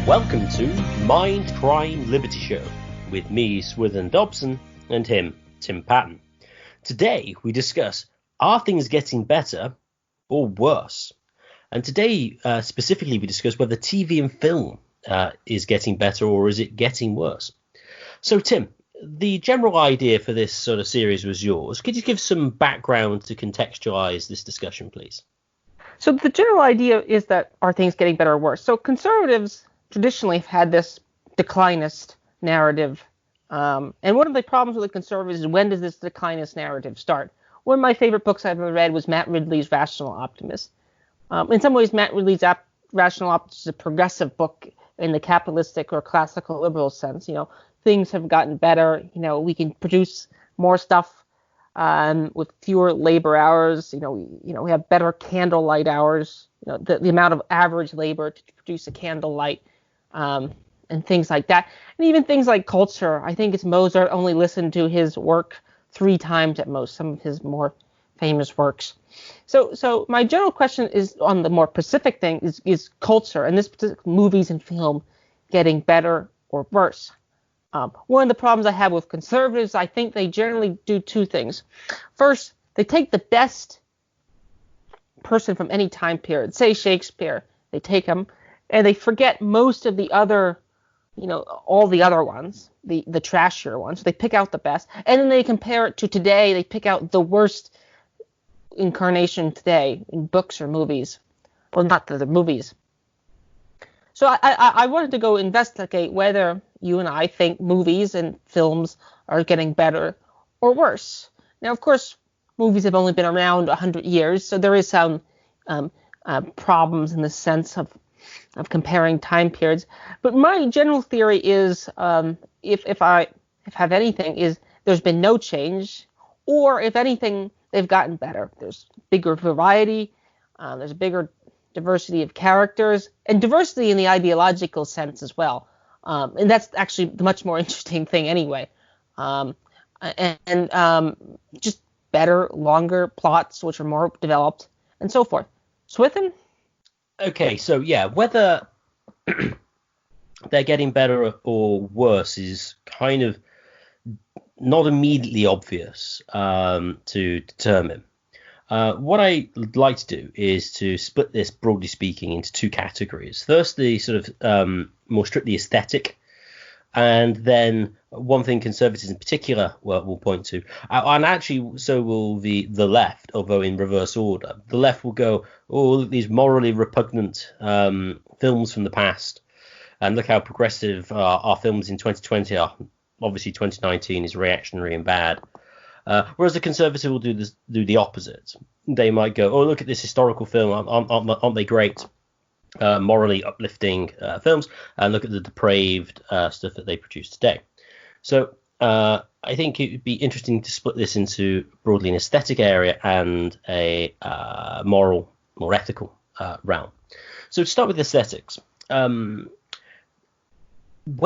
Welcome to Mindcrime Liberty Show with me, Swithin Dobson, and him, Tim Patton. Today we discuss, are things getting better or worse? And today specifically we discuss whether TV and film is getting better or is it getting worse? So Tim, the general idea for this sort of series was yours. Could you give some background to contextualize this discussion, please? So the general idea is that are things getting better or worse? So conservatives traditionally have had this declinist narrative. And one of the problems with the conservatives is, when does this declinist narrative start? One of my favorite books I've ever read was Matt Ridley's Rational Optimist. In some ways, Matt Ridley's Rational Optimist is a progressive book in the capitalistic or classical liberal sense. You know, things have gotten better. You know, we can produce more stuff with fewer labor hours. We have better candlelight hours. You know, the amount of average labor to produce a candlelight. And things like that. And even things like culture. I think it's Mozart only listened to his work 3 times at most, some of his more famous works. So my general question is on the more specific thing is culture, and this particular movies and film getting better or worse. One of the problems I have with conservatives, I think they generally do 2 things. First, they take the best person from any time period, say Shakespeare, they take him, and they forget most of the other, all the other ones, the trashier ones. They pick out the best, and then they compare it to today. They pick out the worst incarnation today in books or movies. Well, not the movies. So I wanted to go investigate whether you and I think movies and films are getting better or worse. Now, of course, movies have only been around 100 years, so there is some problems in the sense of comparing time periods. But my general theory is, if I have anything, is there's been no change, or if anything, they've gotten better. There's bigger variety, there's a bigger diversity of characters, and diversity in the ideological sense as well. And that's actually the much more interesting thing anyway. Just better, longer plots, which are more developed, and so forth. Swithin? Okay, so yeah, whether they're getting better or worse is kind of not immediately obvious to determine. What I'd like to do is to split this, broadly speaking, into 2 categories. First, the sort of more strictly aesthetic, and then one thing conservatives in particular will point to, and actually so will the left, although in reverse order. The left will go, oh, look, these morally repugnant films from the past, and look how progressive our films in 2020 are. Obviously 2019 is reactionary and bad. Whereas the conservative will do the opposite. They might go, oh, look at this historical film, aren't they great? Morally uplifting films, and look at the depraved stuff that they produce today. So I think it would be interesting to split this into broadly an aesthetic area and a moral, more ethical realm. So to start with aesthetics, when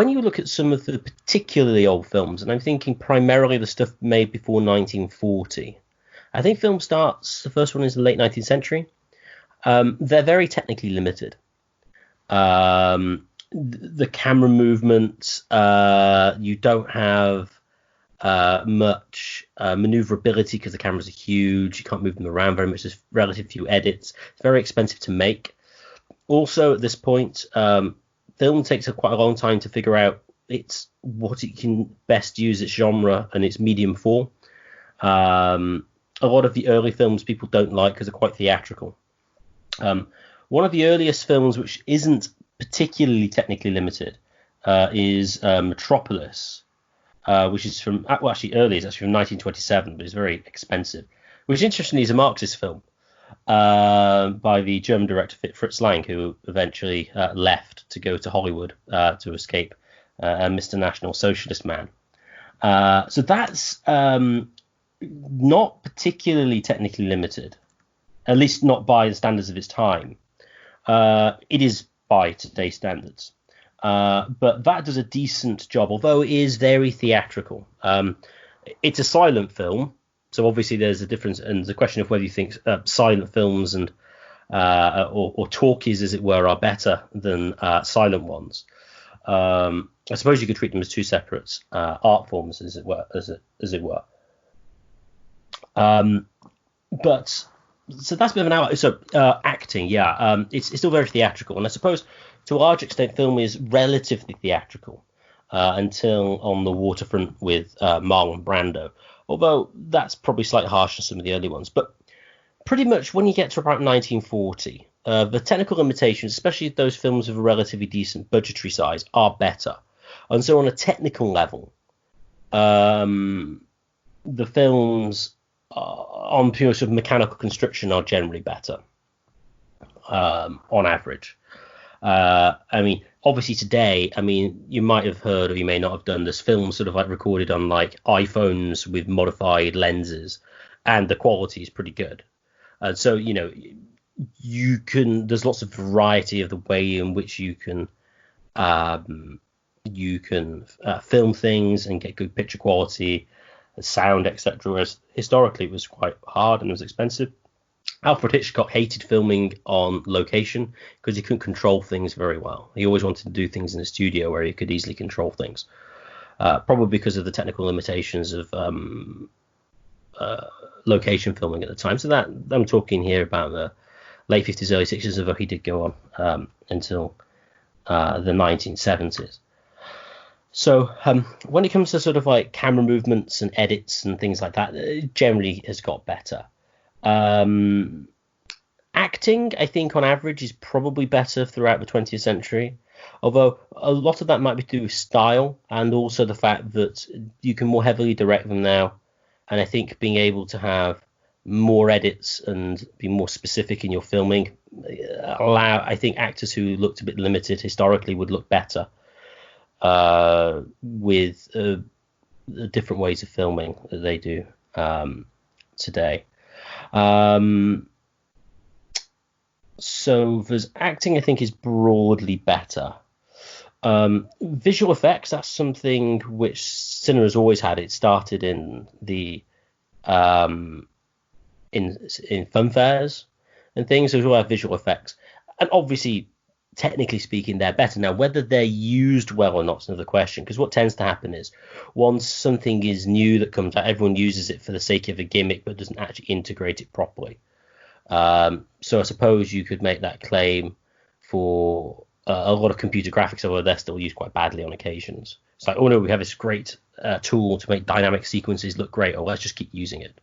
you look at some of the particularly old films, and I'm thinking primarily the stuff made before 1940, I think film starts, the first one is the late 19th century. They're very technically limited. The camera movements, you don't have much maneuverability because the cameras are huge. You can't move them around very much. There's relatively few edits. It's very expensive to make. Also, at this point, film takes quite a long time to figure out what it can best use its genre and its medium for. A lot of the early films people don't like because they're quite theatrical. One of the earliest films which isn't particularly technically limited is Metropolis, which is from, well, actually early, it's actually from 1927, but it's very expensive, which interestingly is a Marxist film by the German director Fritz Lang, who eventually left to go to Hollywood to escape a Mr. National Socialist man. So that's not particularly technically limited, at least not by the standards of its time. It is by today's standards. But that does a decent job, although it is very theatrical. It's a silent film, so obviously there's a difference, and the question of whether you think silent films and or talkies, as it were, are better than silent ones. I suppose you could treat them as two separate art forms, as it were. But so that's a bit of an outlier. So acting, yeah, it's still very theatrical, and I suppose to a large extent, film is relatively theatrical until On the Waterfront with Marlon Brando. Although that's probably slightly harsh on some of the early ones, but pretty much when you get to about 1940, the technical limitations, especially those films of a relatively decent budgetary size, are better. And so on a technical level, the films on pure sort of mechanical construction are generally better on average. I mean, obviously today, I mean, you might have heard or you may not have done this film sort of like recorded on like iPhones with modified lenses, and the quality is pretty good. And so, you know, there's lots of variety of the way in which you can film things and get good picture quality, sound, etc. Whereas historically it was quite hard and it was expensive. Alfred Hitchcock hated filming on location because he couldn't control things very well. He always wanted to do things in a studio where he could easily control things, probably because of the technical limitations of location filming at the time. So that I'm talking here about the late 50s, early 60s, although he did go on until the 1970s. So when it comes to sort of like camera movements and edits and things like that, it generally has got better. Acting, I think, on average, is probably better throughout the 20th century, although a lot of that might be to do with style and also the fact that you can more heavily direct them now. And I think being able to have more edits and be more specific in your filming I think actors who looked a bit limited historically would look better with the different ways of filming that they do today. So there's acting, I think, is broadly better. Visual effects, that's something which cinema has always had. It started in the in fun fairs and things. So we all have visual effects, and obviously, technically speaking, they're better. Now, whether they're used well or not is another question, because what tends to happen is once something is new that comes out, everyone uses it for the sake of a gimmick but doesn't actually integrate it properly. So I suppose you could make that claim for a lot of computer graphics, although they're still used quite badly on occasions. It's like, oh no, we have this great tool to make dynamic sequences look great. Oh, let's just keep using it.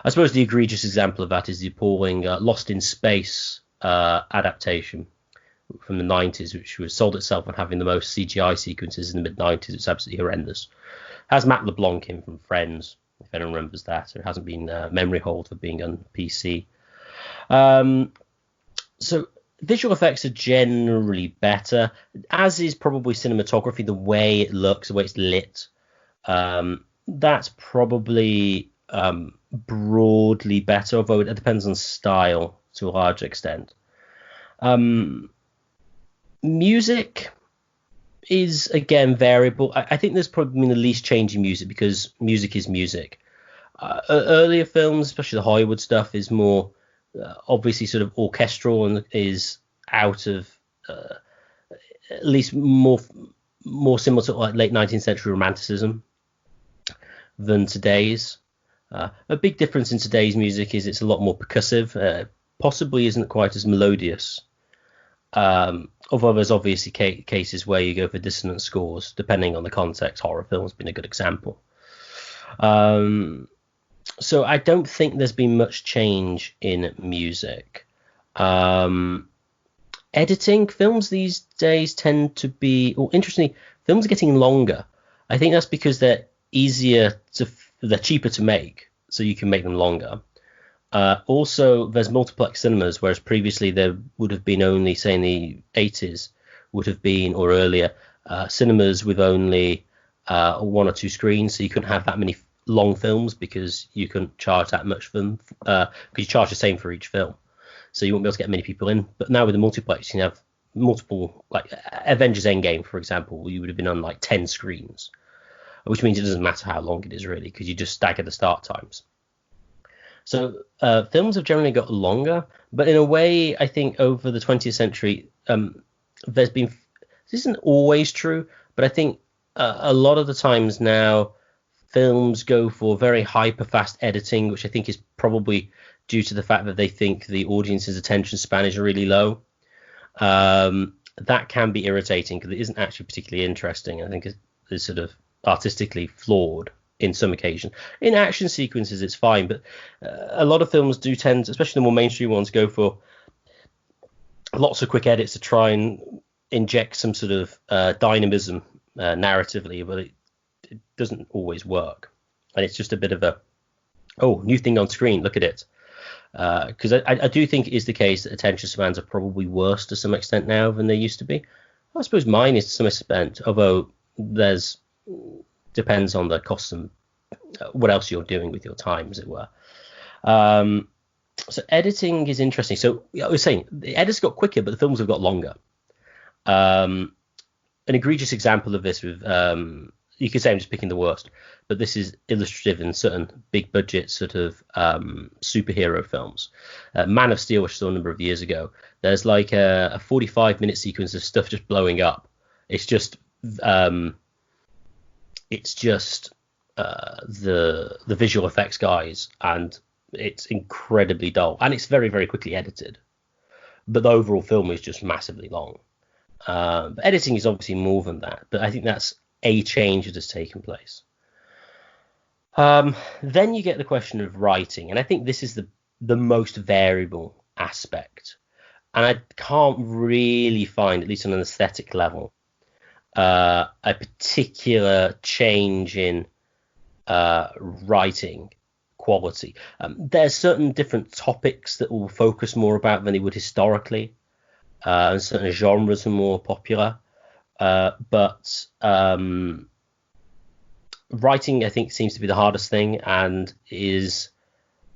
I suppose the egregious example of that is the appalling Lost in Space adaptation from the 90s, which was sold itself on having the most CGI sequences in the mid-90s. It's absolutely horrendous. It has Matt LeBlanc in from Friends, if anyone remembers that. It hasn't been memory hold for being on PC. So visual effects are generally better, as is probably cinematography, the way it looks, the way it's lit. That's probably broadly better, although it depends on style to a large extent. Music is, again, variable. I think there's probably been the least change in music because music is music. Earlier films, especially the Hollywood stuff, is more obviously sort of orchestral and is out of at least more similar to like late 19th century romanticism than today's. A big difference in today's music is it's a lot more percussive, possibly isn't quite as melodious. Although there's obviously cases where you go for dissonant scores, depending on the context. Horror film's been a good example. So I don't think there's been much change in music. Editing, films these days tend to be, interestingly, films are getting longer. I think that's because they're cheaper to make, so you can make them longer. Also, there's multiplex cinemas, whereas previously there would have been only, say in the 80s, would have been, or earlier, cinemas with only one or two screens, so you couldn't have that many long films because you couldn't charge that much for them, because you charge the same for each film. So you won't be able to get many people in. But now with the multiplex, you can have multiple, like Avengers Endgame, for example, you would have been on like 10 screens, which means it doesn't matter how long it is really, because you just stagger the start times. So films have generally got longer, but in a way, I think over the 20th century, there's been This isn't always true, but I think a lot of the times now films go for very hyper-fast editing, which I think is probably due to the fact that they think the audience's attention span is really low. That can be irritating because it isn't actually particularly interesting. I think it's sort of artistically flawed in some occasions. In action sequences, it's fine, but a lot of films do tend, especially the more mainstream ones, go for lots of quick edits to try and inject some sort of dynamism narratively, but it doesn't always work. And it's just a bit of a, oh, new thing on screen, look at it. Because I do think it is the case that attention spans are probably worse to some extent now than they used to be. I suppose mine is to some extent, although depends on the cost and what else you're doing with your time, as it were. So editing is interesting. So I was saying the edits got quicker, but the films have got longer. An egregious example of this with you could say I'm just picking the worst, but this is illustrative in certain big budget sort of superhero films. Man of Steel, which I saw a number of years ago, there's like a 45-minute sequence of stuff just blowing up. It's just the visual effects guys, and it's incredibly dull, and it's very, very quickly edited. But the overall film is just massively long. But editing is obviously more than that, but I think that's a change that has taken place. Then you get the question of writing, and I think this is the most variable aspect. And I can't really find, at least on an aesthetic level, a particular change in writing quality. There's certain different topics that will focus more about than they would historically, and certain genres are more popular. But writing, I think, seems to be the hardest thing and is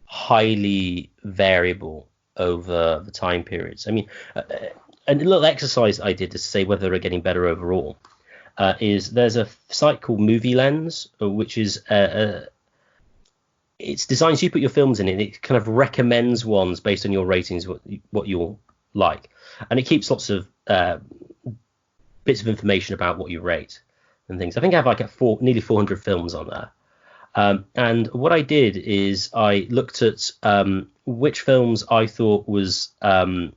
highly variable over the time periods. I mean, a little exercise I did to say whether they're getting better overall is there's a site called Movie Lens, which is it's designed so you put your films in it. It kind of recommends ones based on your ratings, what you'll like, and it keeps lots of bits of information about what you rate and things. I think I have like nearly 400 films on there. And what I did is I looked at which films I thought was I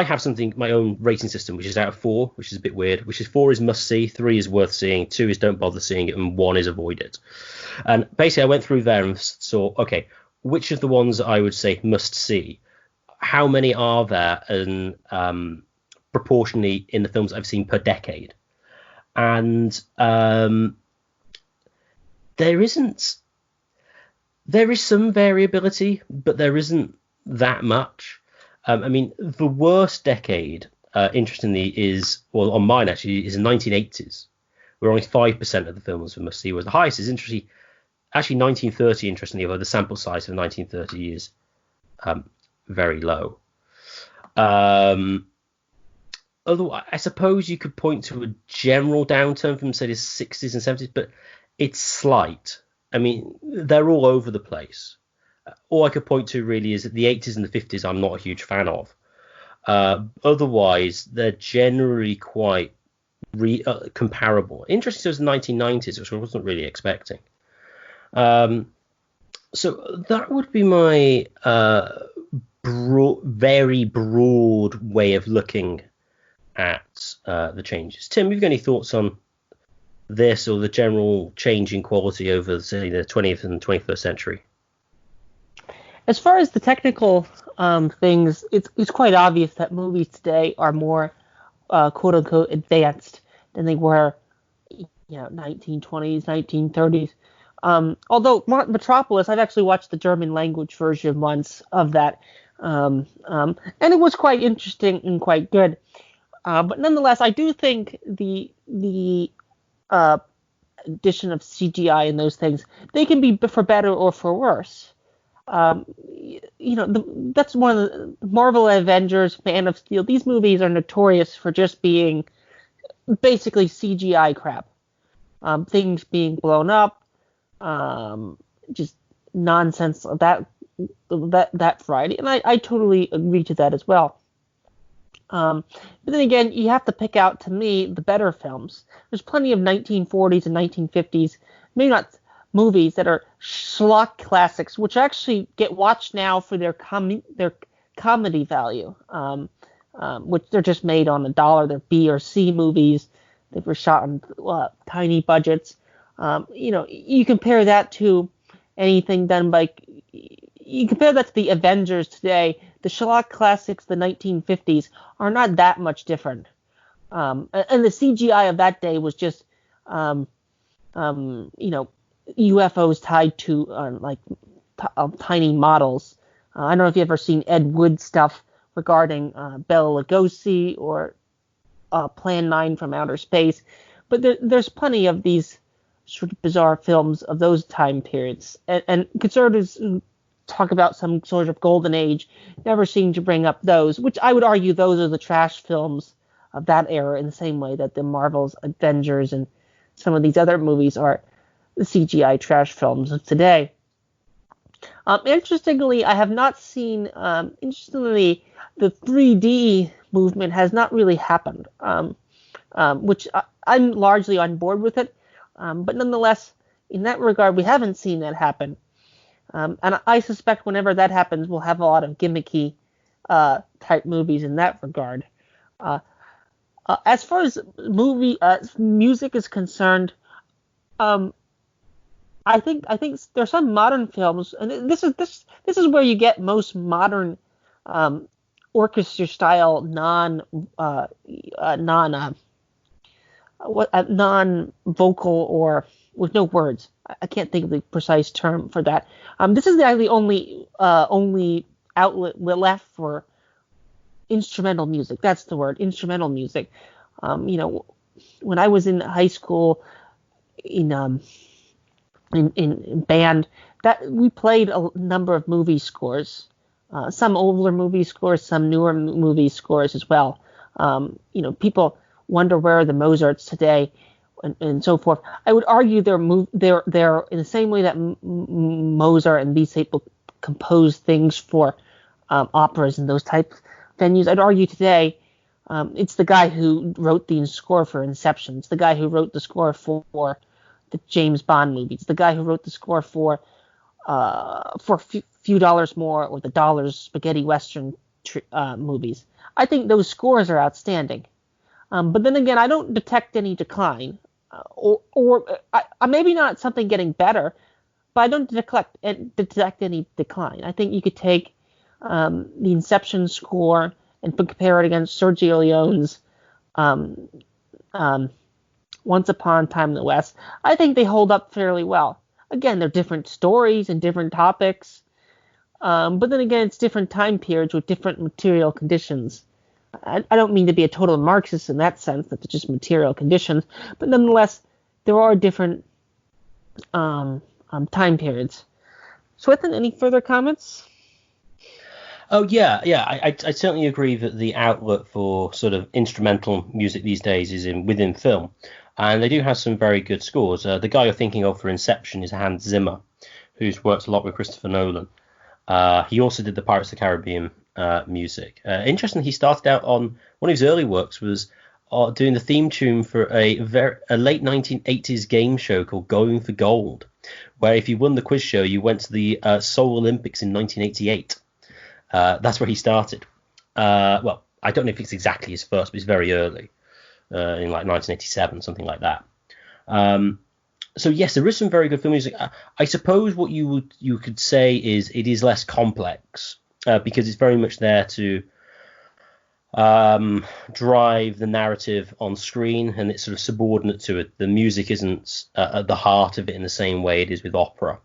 have my own rating system, which is out of 4, which is a bit weird, which is 4 is must see, 3 is worth seeing, 2 is don't bother seeing it, and 1 is avoid it. And basically I went through there and saw, okay, which of the ones I would say must see, how many are there, and proportionally in the films I've seen per decade. And there is some variability, but there isn't that much. I mean, the worst decade, interestingly, is, well, on mine actually, is the 1980s, where only 5% of the films we must see, whereas the highest is interesting, actually 1930, interestingly, although the sample size of 1930 is very low. Although I suppose you could point to a general downturn from, say, the 60s and 70s, but it's slight. I mean, they're all over the place. All I could point to really is that the 80s and the 50s I'm not a huge fan of. Otherwise, they're generally quite comparable. Interesting was the 1990s, which I wasn't really expecting. So that would be my very broad way of looking at the changes. Tim, have you got any thoughts on this or the general change in quality over, say, the 20th and 21st century? As far as the technical things, it's quite obvious that movies today are more quote unquote advanced than they were, 1920s, 1930s. Although Metropolis, I've actually watched the German language version once of that, and it was quite interesting and quite good. But nonetheless, I do think the addition of CGI and those things, they can be for better or for worse. That's one of the Marvel Avengers, Man of Steel. These movies are notorious for just being basically CGI crap. Things being blown up, just nonsense of that variety, and I totally agree to that as well. But then again, you have to pick out, to me, the better films. There's plenty of 1940s and 1950s, maybe not movies, that are schlock classics, which actually get watched now for their comedy value, which they're just made on $1. They're B or C movies. They were shot on tiny budgets. You compare that to anything done by... You compare that to the Avengers today. The schlock classics, the 1950s, are not that much different. And the CGI of that day was just, UFOs tied to tiny models. I don't know if you've ever seen Ed Wood stuff regarding Bela Lugosi or Plan 9 from Outer Space, but there's plenty of these sort of bizarre films of those time periods. And conservatives who talk about some sort of golden age never seem to bring up those, which I would argue those are the trash films of that era, in the same way that the Marvel's Avengers and some of these other movies are the CGI trash films of today. Interestingly, I have not seen. Interestingly, the 3D movement has not really happened, which I'm largely on board with it. But nonetheless, in that regard, we haven't seen that happen. And I suspect whenever that happens, we'll have a lot of gimmicky type movies in that regard. As far as music is concerned, I think there's some modern films, and this is where you get most modern orchestra style non vocal or with no words. I can't think of the precise term for that. This is the only outlet left for instrumental music. That's the word, instrumental music. When I was in high school, in band, that we played a number of movie scores, some older movie scores, some newer movie scores as well. People wonder where are the Mozarts today, and so forth. I would argue they're in the same way that Mozart and these people composed things for operas and those type venues. I'd argue today it's the guy who wrote the score for Inception. It's the guy who wrote the score for the James Bond movies. The guy who wrote the score for Few Dollars More or the Dollars Spaghetti Western movies. I think those scores are outstanding. But then again, I don't detect any decline, or maybe not something getting better, but I don't detect any decline. I think you could take the Inception score and compare it against Sergio Leone's Once Upon a Time in the West. I think they hold up fairly well. Again, they're different stories and different topics, but then again, it's different time periods with different material conditions. I don't mean to be a total Marxist in that sense, that it's just material conditions, but nonetheless, there are different time periods. Swethan, any further comments? Oh, yeah. I certainly agree that the outlet for sort of instrumental music these days is within film, and they do have some very good scores. The guy you're thinking of for Inception is Hans Zimmer, who's worked a lot with Christopher Nolan. He also did the Pirates of the Caribbean music. Interestingly, he started out on one of his early works was doing the theme tune for a late 1980s game show called Going for Gold, where if you won the quiz show, you went to the Seoul Olympics in 1988. That's where he started. Well, I don't know if it's exactly his first, but it's very early, in like 1987, something like that. So yes, there is some very good film music. I suppose what you could say is it is less complex because it's very much there to drive the narrative on screen, and it's sort of subordinate to it. The music isn't at the heart of it in the same way it is with opera.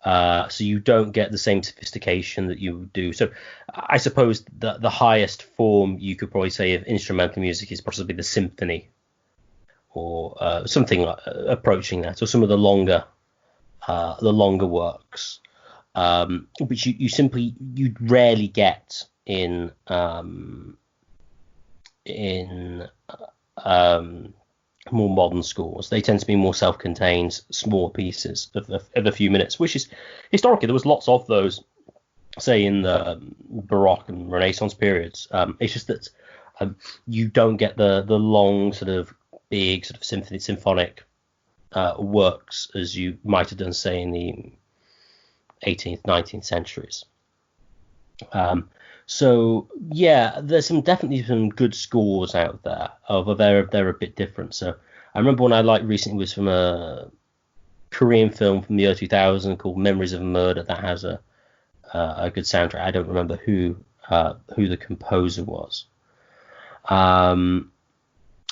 So you don't get the same sophistication that you do. So I suppose the highest form you could probably say of instrumental music is possibly the symphony, or something approaching that, or some of the longer works, which you rarely get in more modern scores. They tend to be more self-contained, small pieces of a few minutes, which is historically there was lots of those say in the Baroque and Renaissance periods. It's just that you don't get the long sort of big sort of symphonic works as you might have done, say, in the 18th, 19th centuries. So yeah, there's definitely some good scores out there, although they're a bit different. So I remember one I liked recently was from a Korean film from the year 2000 called Memories of a Murder that has a good soundtrack. I don't remember who the composer was.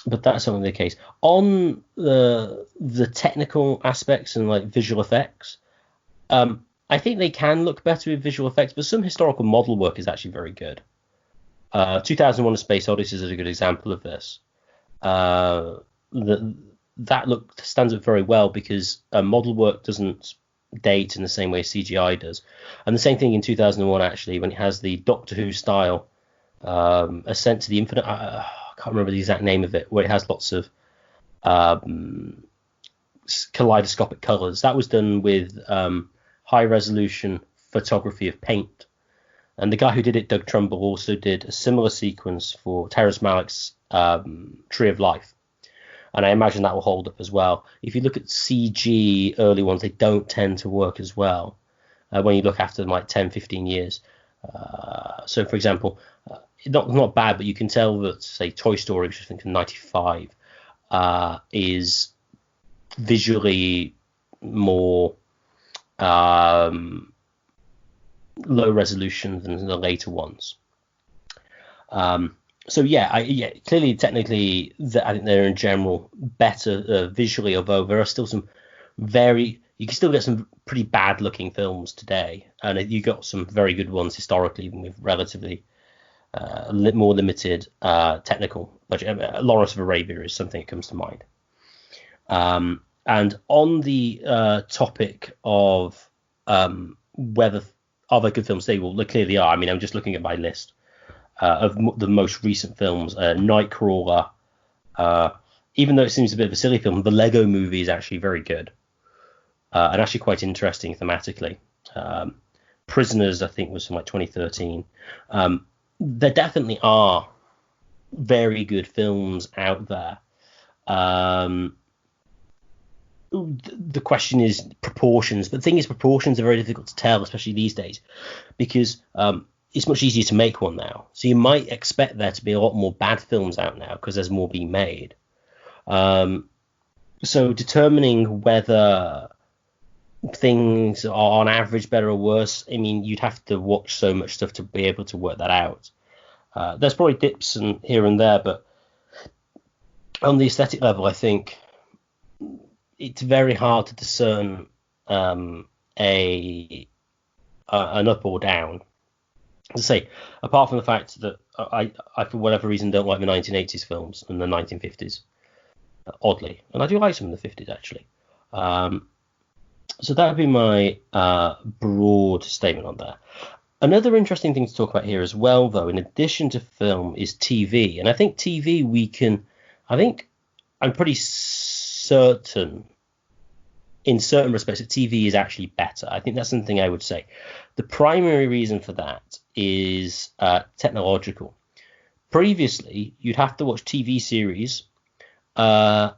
But that's certainly the case. On the technical aspects and like visual effects, I think they can look better with visual effects, but some historical model work is actually very good. 2001: A Space Odyssey is a good example of this. That look stands up very well because model work doesn't date in the same way CGI does. And the same thing in 2001, actually, when it has the Doctor Who style Ascent to the Infinite. I can't remember the exact name of it, where it has lots of kaleidoscopic colors. That was done with high resolution photography of paint. And the guy who did it, Doug Trumbull, also did a similar sequence for Terrence Malick's Tree of Life. And I imagine that will hold up as well. If you look at CG early ones, they don't tend to work as well when you look after them like 10, 15 years. So, for example, not bad, but you can tell that, say, Toy Story, which I think in 95, is visually more low resolution than the later ones. So clearly, technically, I think they're in general better visually, although there are still some you can still get some pretty bad looking films today, and you got some very good ones historically, even with relatively more limited technical budget. Lawrence of Arabia is something that comes to mind. And on the topic of whether are they good films, they clearly are. I mean, I'm just looking at my list of the most recent films. Nightcrawler, even though it seems a bit of a silly film, the Lego Movie is actually very good and actually quite interesting thematically. Prisoners, I think, was from like 2013. There definitely are very good films out there. The question is proportions, but the thing is, proportions are very difficult to tell, especially these days, because it's much easier to make one now. So you might expect there to be a lot more bad films out now because there's more being made. So determining whether things are on average better or worse, I mean, you'd have to watch so much stuff to be able to work that out. There's probably dips here and there, but on the aesthetic level, I think it's very hard to discern an up or down. As I say, apart from the fact that I for whatever reason don't like the 1980s films and the 1950s, oddly, and I do like some in the 50s actually. So that would be my broad statement on that. Another interesting thing to talk about here as well, though, in addition to film, is TV. And I think TV I'm pretty certain in certain respects that TV is actually better. I think that's something I would say. The primary reason for that is technological. Previously, you'd have to watch TV series. You'd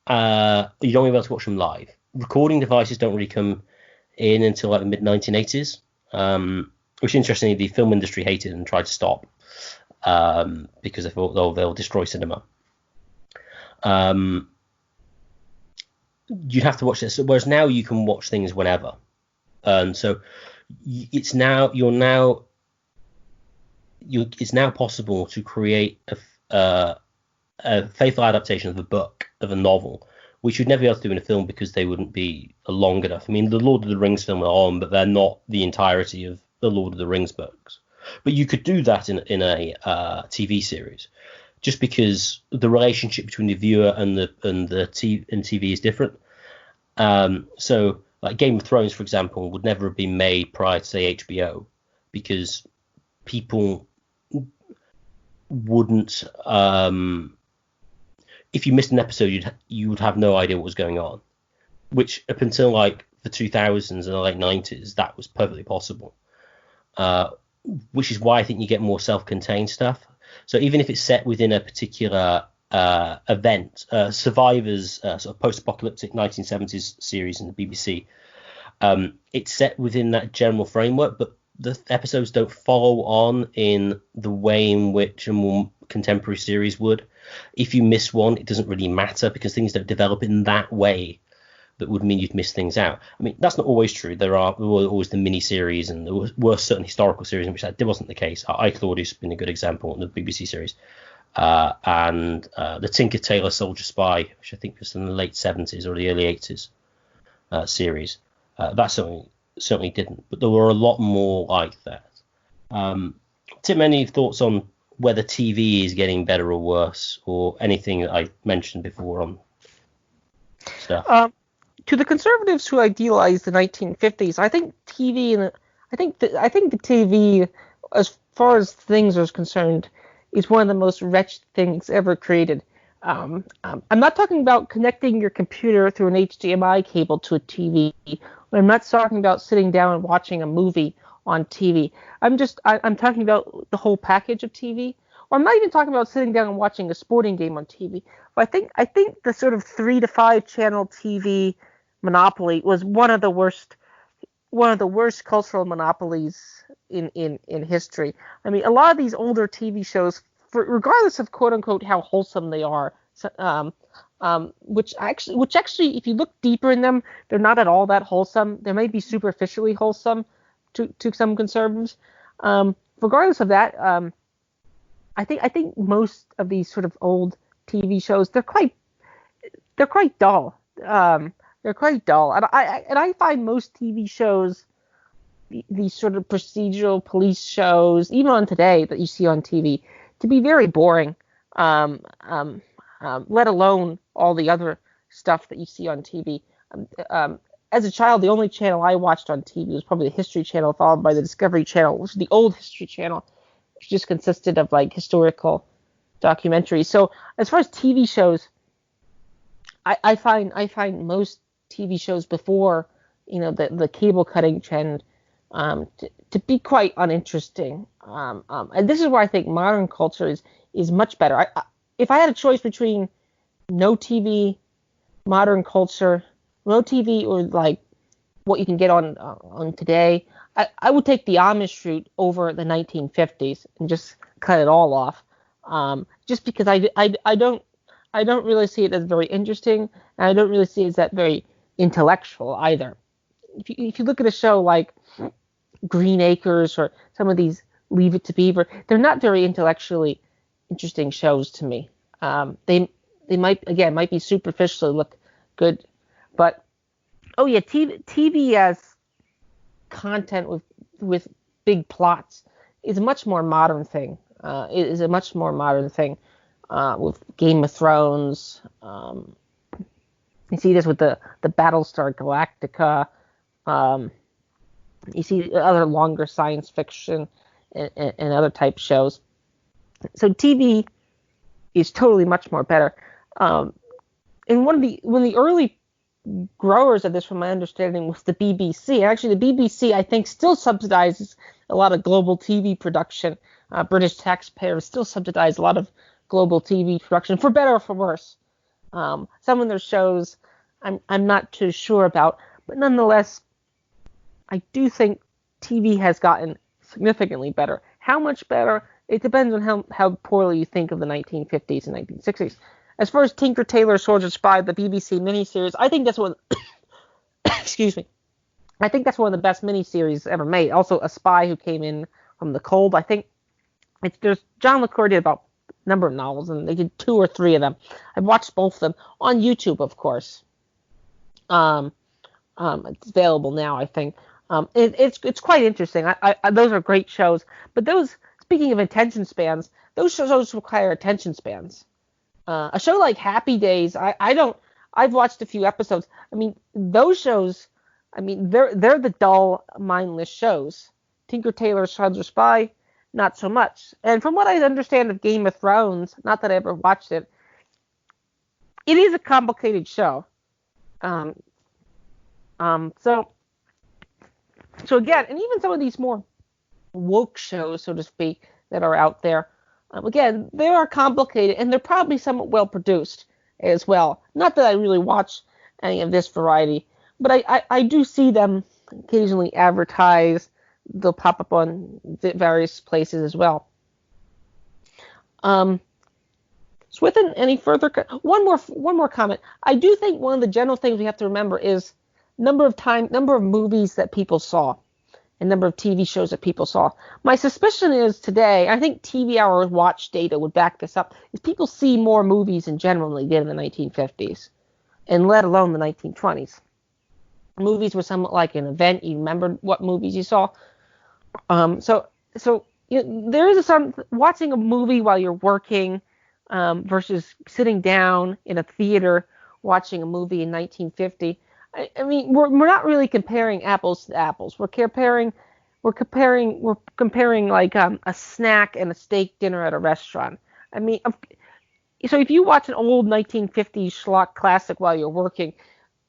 only be able to watch them live. Recording devices don't really come in until like the mid 1980s, which interestingly the film industry hated and tried to stop because they thought they'll destroy cinema. You'd have to watch this, whereas now you can watch things whenever, and so it's now possible to create a faithful adaptation of a book, of a novel, which you'd never be able to do in a film because they wouldn't be long enough. I mean, the Lord of the Rings film are on, but they're not the entirety of the Lord of the Rings books. But you could do that in a TV series, just because the relationship between the viewer and the TV is different. So, like Game of Thrones, for example, would never have been made prior to, say, HBO, because people wouldn't. If you missed an episode, you would have no idea what was going on. which up until like the 2000s and the late 90s, that was perfectly possible. Which is why I think you get more self-contained stuff. So even if it's set within a particular event, Survivor's sort of post-apocalyptic 1970s series in the BBC, it's set within that general framework, but the episodes don't follow on in the way in which a more contemporary series would. If you miss one, it doesn't really matter because things don't develop in that way that would mean you'd miss things out. I mean, that's not always true. There were always the mini-series, and there were certain historical series in which that wasn't the case. I Claudius has been a good example in the BBC series. And the Tinker Tailor Soldier Spy, which I think was in the late 70s or the early 80s series. That certainly didn't, but there were a lot more like that. Tim, any thoughts on whether TV is getting better or worse, or anything that I mentioned before on stuff? To the conservatives who idealize the 1950s, I think TV I think the TV, as far as things are concerned, is one of the most wretched things ever created. I'm not talking about connecting your computer through an HDMI cable to a TV. I'm not talking about sitting down and watching a movie on TV. I'm talking about the whole package of TV. Or I'm not even talking about sitting down and watching a sporting game on TV. But I think the sort of 3 to 5 channel TV monopoly was one of the worst cultural monopolies in history. I mean, a lot of these older TV shows, regardless of quote unquote how wholesome they are, which actually, if you look deeper in them, they're not at all that wholesome. They may be superficially wholesome to some conservatives. Regardless of that, I think most of these sort of old TV shows, they're quite dull. They're quite dull, and I find most TV shows, these sort of procedural police shows, even on today that you see on TV, to be very boring. Let alone all the other stuff that you see on TV. As a child, the only channel I watched on TV was probably the History Channel, followed by the Discovery Channel, which is the old History Channel, which just consisted of like historical documentaries. So as far as TV shows, I find most TV shows before, the cable cutting trend, to be quite uninteresting. And this is where I think modern culture is much better. If I had a choice between no TV, modern culture, no TV, or like what you can get on today, I would take the Amish route over the 1950s and just cut it all off. Just because I don't really see it as very interesting, and I don't really see it as that very intellectual either. If you look at a show like Green Acres or some of these Leave It to Beaver, they're not very intellectually interesting shows to me. They might be superficially look good, but TV as content with big plots is a much more modern thing. With Game of Thrones. You see this with the Battlestar Galactica. You see other longer science fiction and other type shows. So TV is totally much more better. And one of the early growers of this, from my understanding, was the BBC. Actually, the BBC, I think, still subsidizes a lot of global TV production. British taxpayers still subsidize a lot of global TV production, for better or for worse. Some of their shows I'm not too sure about, but nonetheless, I do think TV has gotten significantly better. How much better? It depends on how poorly you think of the 1950s and 1960s. As far as Tinker Tailor Soldier Spy, the BBC miniseries, I think that's one. Excuse me. I think that's one of the best miniseries ever made. Also, A Spy Who Came In from the Cold. I think there's John le Carre did about a number of novels, and they did 2 or 3 of them. I've watched both of them on YouTube, of course. It's available now, I think. It's quite interesting. Those are great shows. But speaking of attention spans, those shows require attention spans. A show like Happy Days, I've watched a few episodes. I mean, those shows, they're the dull, mindless shows. Tinker Tailor Soldier Spy, not so much. And from what I understand of Game of Thrones, not that I ever watched it, it is a complicated show. So again, and even some of these more woke shows, so to speak, that are out there, again, they are complicated and they're probably somewhat well produced as well. Not that I really watch any of this variety, but I do see them occasionally advertised. They'll pop up on various places as well. So within any further, one more comment. I do think one of the general things we have to remember is number of movies that people saw, and number of TV shows that people saw. My suspicion is today, I think TV Hour watch data would back this up, is people see more movies in general than they did in the 1950s, and let alone the 1920s. Movies were somewhat like an event. You remembered what movies you saw. So there is some watching a movie while you're working versus sitting down in a theater watching a movie in 1950. I mean, we're not really comparing apples to apples. We're comparing like a snack and a steak dinner at a restaurant. I mean, so if you watch an old 1950s schlock classic while you're working,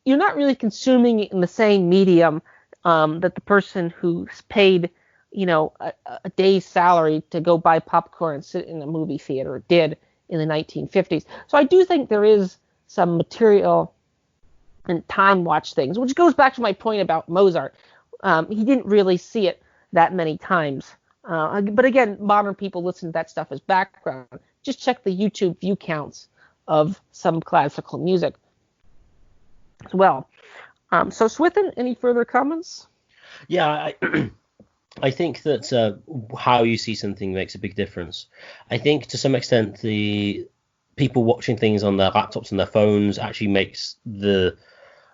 you're not really consuming it in the same medium that the person who's paid, a day's salary to go buy popcorn and sit in a movie theater did in the 1950s. So I do think there is some material and time watch things, which goes back to my point about Mozart. He didn't really see it that many times. But again, modern people listen to that stuff as background. Just check the YouTube view counts of some classical music as well. So Swithin, any further comments? Yeah, I think that how you see something makes a big difference. I think to some extent the people watching things on their laptops and their phones actually makes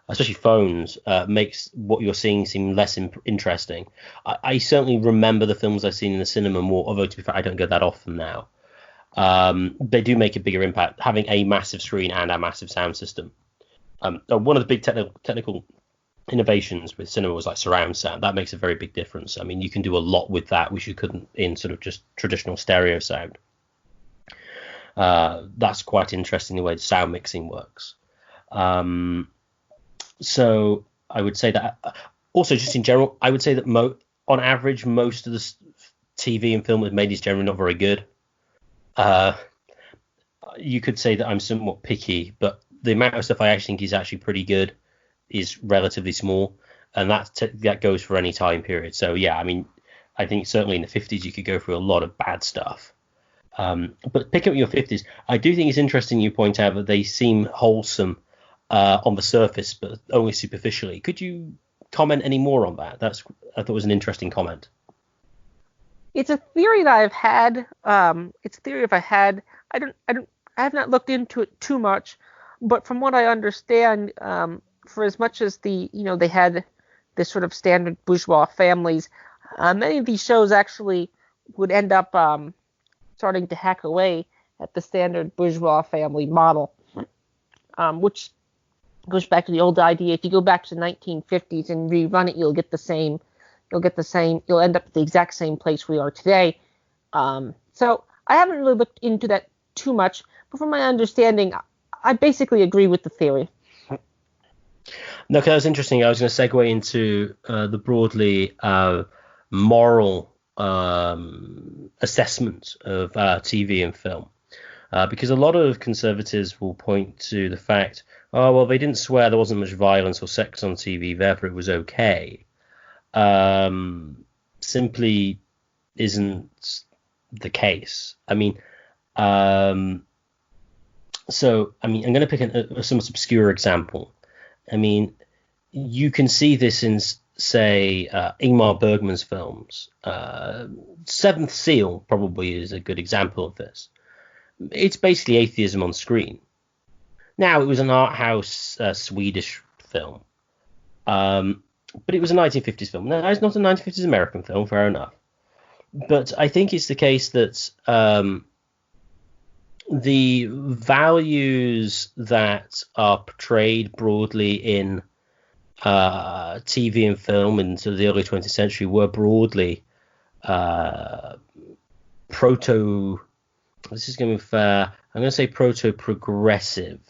especially phones, makes what you're seeing seem less interesting. I certainly remember the films I've seen in the cinema more, although to be fair, I don't go that often now. They do make a bigger impact, having a massive screen and a massive sound system. One of the big technical innovations with cinema was like surround sound. That makes a very big difference. I mean, you can do a lot with that, which you couldn't in sort of just traditional stereo sound. That's quite interesting the way the sound mixing works. So I would say that also just in general, I would say that on average, most of the TV and film that's made is generally not very good. You could say that I'm somewhat picky, but the amount of stuff I actually think is actually pretty good is relatively small, and that goes for any time period. So yeah, I mean, I think certainly in the 50s you could go through a lot of bad stuff. But picking up your 50s, I do think it's interesting you point out that they seem wholesome on the surface, but only superficially. Could you comment any more on that? I thought it was an interesting comment. It's a theory that I've had. It's a theory I've had. I have not looked into it too much, but from what I understand, for as much as they had this sort of standard bourgeois families, many of these shows actually would end up starting to hack away at the standard bourgeois family model, which goes back to the old idea. If you go back to the 1950s and rerun it, you'll end up at the exact same place we are today. So I haven't really looked into that too much, but from my understanding, I basically agree with the theory. No, because that was interesting. I was going to segue into the broadly moral assessment of TV and film, because a lot of conservatives will point to the fact, oh, well, they didn't swear, there wasn't much violence or sex on TV, therefore it was okay. Simply isn't the case. I mean, I'm going to pick a somewhat obscure example. I mean, you can see this in, say, Ingmar Bergman's films. Seventh Seal probably is a good example of this. It's basically atheism on screen. Now, it was an art house Swedish film, but it was a 1950s film. Now, it's not a 1950s American film, fair enough. But I think it's the case that the values that are portrayed broadly in TV and film into the early 20th century were broadly proto-progressive.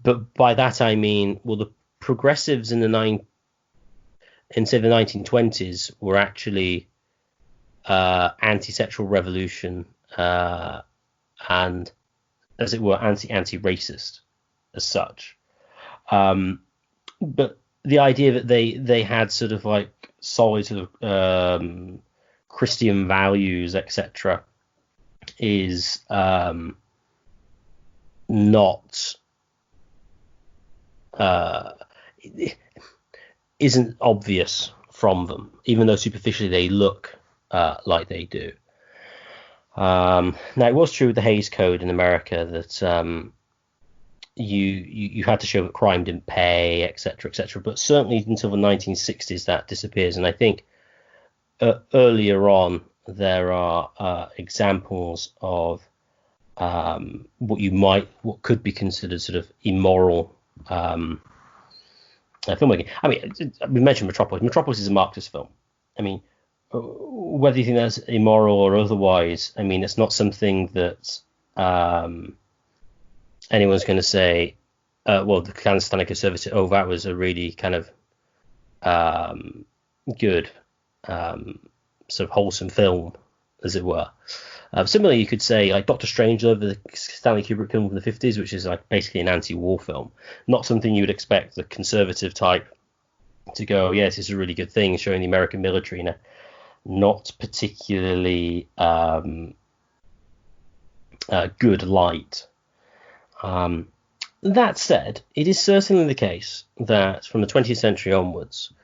But by that I mean, well, the progressives in say the 1920s were actually anti-sexual revolution and, as it were, anti-racist as such. But the idea that they had sort of like solid sort of Christian values, etc., is not isn't obvious from them, even though superficially they look like they do. Now, it was true with the Hays Code in America that you had to show that crime didn't pay, etc., etc. But certainly until the 1960s, that disappears. And I think earlier on there are examples of what could be considered sort of immoral filmmaking. I mean, we mentioned Metropolis. Metropolis is a Marxist film. I mean, whether you think that's immoral or otherwise, I mean, it's not something that anyone's going to say, well, the clandestine conservative, oh, that was a really kind of good, sort of wholesome film, as it were. Similarly, you could say like Doctor Strangelove, the Stanley Kubrick film from the 50s, which is like basically an anti-war film. Not something you would expect the conservative type to go, yes, it's a really good thing, showing the American military in a not particularly good light. That said, it is certainly the case that from the 20th century onwards,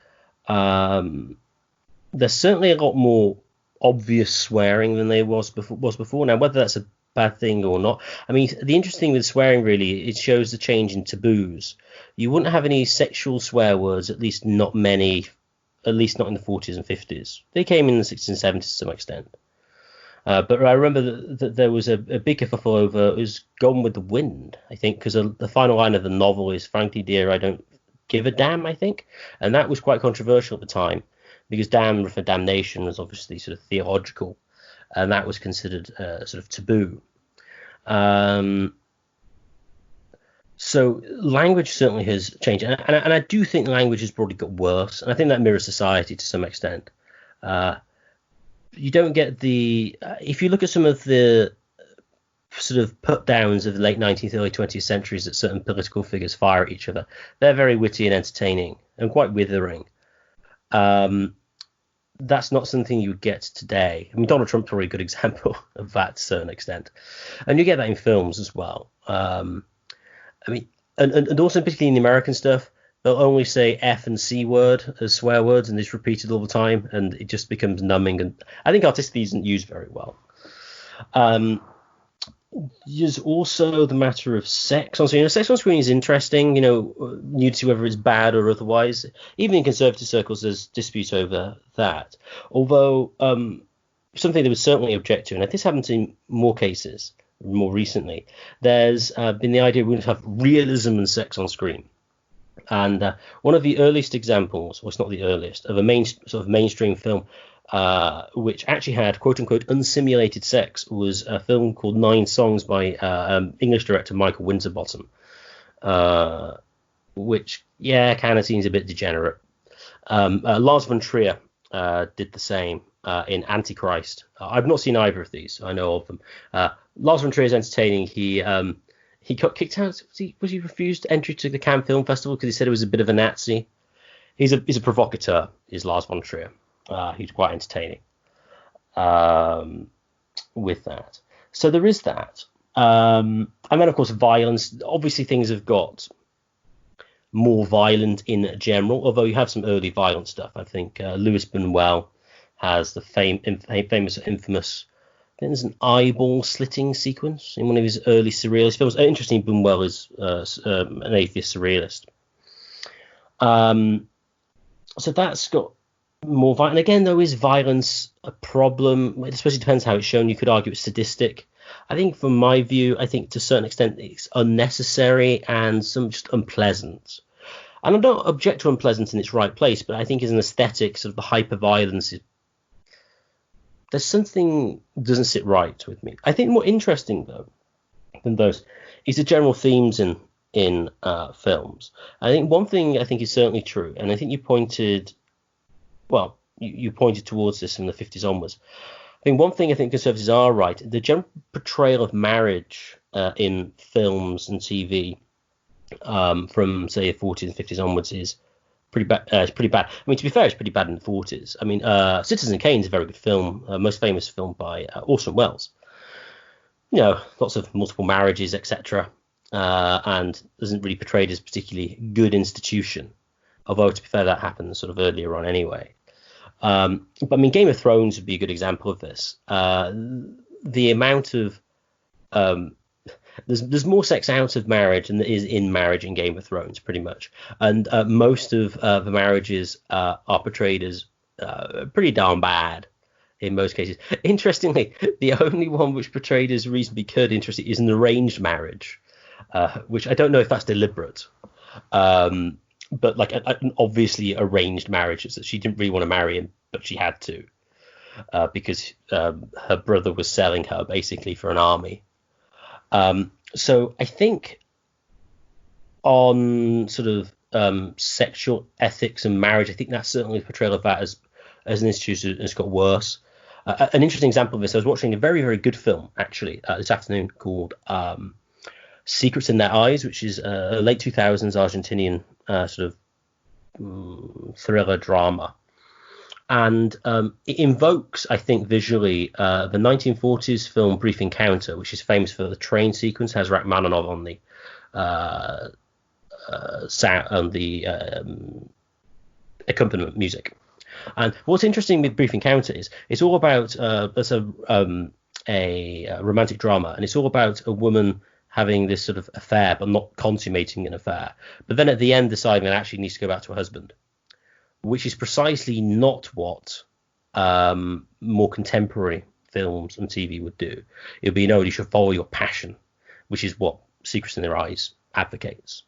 there's certainly a lot more obvious swearing than there was before. Now, whether that's a bad thing or not, I mean, the interesting thing with swearing, really, it shows the change in taboos. You wouldn't have any sexual swear words, at least not many, at least not in the 40s and 50s. They came in the 60s and 70s to some extent. But I remember that there was a big kerfuffle over, it was Gone with the Wind, I think, because the final line of the novel is, frankly, dear, I don't give a damn, I think. And that was quite controversial at the time, because damn for damnation was obviously sort of theological, and that was considered sort of taboo. So language certainly has changed, and I do think language has probably got worse, and I think that mirrors society to some extent. You don't get if you look at some of the sort of put downs of the late 19th, early 20th centuries that certain political figures fire at each other, they're very witty and entertaining and quite withering. That's not something you would get today. I mean, Donald Trump's probably a good example of that to a certain extent. And you get that in films as well. I mean, and also particularly in the American stuff, they'll only say F and C word as swear words, and it's repeated all the time, and it just becomes numbing. And I think artistically isn't used very well. There's also the matter of sex on screen. Sex on screen is interesting, nudity, whether it's bad or otherwise. Even in conservative circles, there's dispute over that. Although something they would certainly object to, and this happens in more cases more recently, there's been the idea we're going to have realism and sex on screen. And one of the earliest examples, well, it's not the earliest, of a sort of mainstream film which actually had quote-unquote unsimulated sex was a film called 9 Songs by English director Michael Winterbottom, which, kind of seems a bit degenerate. Lars von Trier did the same in Antichrist. I've not seen either of these. I know of them. Lars von Trier is entertaining. He got kicked out. Was he refused entry to the Cannes Film Festival because he said he was a bit of a Nazi? He's a provocateur, is Lars von Trier. He's quite entertaining with that. So there is that. And then, of course, violence. Obviously, things have got more violent in general, although you have some early violent stuff. I think Louis Buñuel has the famous, infamous, I think there's an eyeball slitting sequence in one of his early surrealist films. Interesting, Buñuel is an atheist surrealist. So that's got more violent. Again, though, is violence a problem? It especially depends how it's shown. You could argue it's sadistic. I think, from my view, I think to a certain extent it's unnecessary and some just unpleasant. And I don't object to unpleasant in its right place, but I think as an aesthetic, sort of the hyper-violence, there's something doesn't sit right with me. I think more interesting, though, than those is the general themes in in films. I think one thing I think is certainly true, and I think you pointed towards this from the 50s onwards. I think one thing I think conservatives are right. The general portrayal of marriage in films and TV from, say, the 40s and 50s onwards is pretty bad. It's pretty bad. I mean, to be fair, it's pretty bad in the 40s. I mean, Citizen Kane is a very good film, most famous film by Orson Welles. You know, lots of multiple marriages, etc., and isn't really portrayed as a particularly good institution. Although, to be fair, that happens sort of earlier on anyway. But I mean, Game of Thrones would be a good example of this. The amount of there's more sex out of marriage than there is in marriage in Game of Thrones, pretty much. And most of the marriages are portrayed as pretty darn bad in most cases. Interestingly, the only one which portrayed as reasonably good, interesting, is an arranged marriage, which I don't know if that's deliberate. But like an obviously arranged marriage, is that she didn't really want to marry him, but she had to because her brother was selling her basically for an army. So I think on sort of sexual ethics and marriage, I think that's certainly a portrayal of that as an institution has got worse. An interesting example of this, I was watching a very, very good film actually this afternoon called Secrets in Their Eyes, which is a late 2000s Argentinian sort of thriller drama. And it invokes, I think, visually the 1940s film Brief Encounter, which is famous for the train sequence, has Rachmaninoff on the accompaniment music. And what's interesting with Brief Encounter is it's all about there's a romantic drama, and it's all about a woman having this sort of affair but not consummating an affair, but then at the end deciding that actually needs to go back to her husband, which is precisely not what more contemporary films and TV would do. It would be, no, you should follow your passion, which is what Secrets in Their Eyes advocates,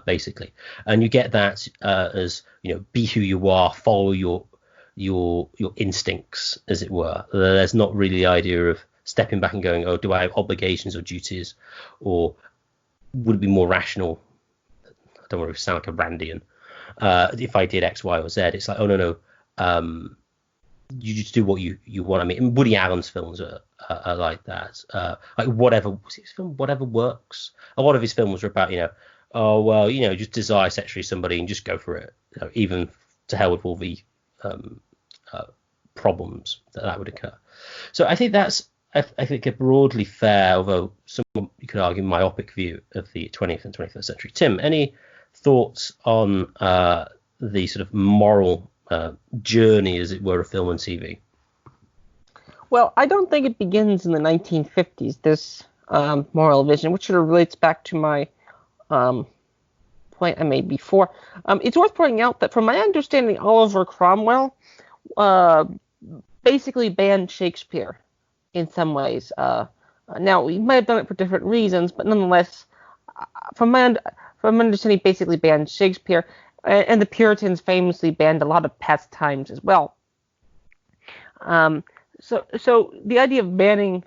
basically. And you get that as, you know, be who you are, follow your instincts, as it were. There's not really the idea of stepping back and going, oh, do I have obligations or duties, or would it be more rational? I don't want to sound like a Randian. If I did X, Y, or Z, it's like, oh no, you just do what you want. I mean, Woody Allen's films are like that. Like whatever was his film, Whatever Works. A lot of his films were about, you know, oh well, you know, just desire sexually somebody and just go for it, you know, even to hell with all the problems that would occur. So I think that's I think a broadly fair, although some you could argue myopic view of the 20th and 21st century. Tim, any thoughts on the sort of moral journey, as it were, of film and TV? Well, I don't think it begins in the 1950s, this moral vision, which sort of relates back to my point I made before. It's worth pointing out that from my understanding, Oliver Cromwell basically banned Shakespeare in some ways. Now, he might have done it for different reasons, but nonetheless, from my understanding, basically banned Shakespeare, and the Puritans famously banned a lot of pastimes as well. So the idea of banning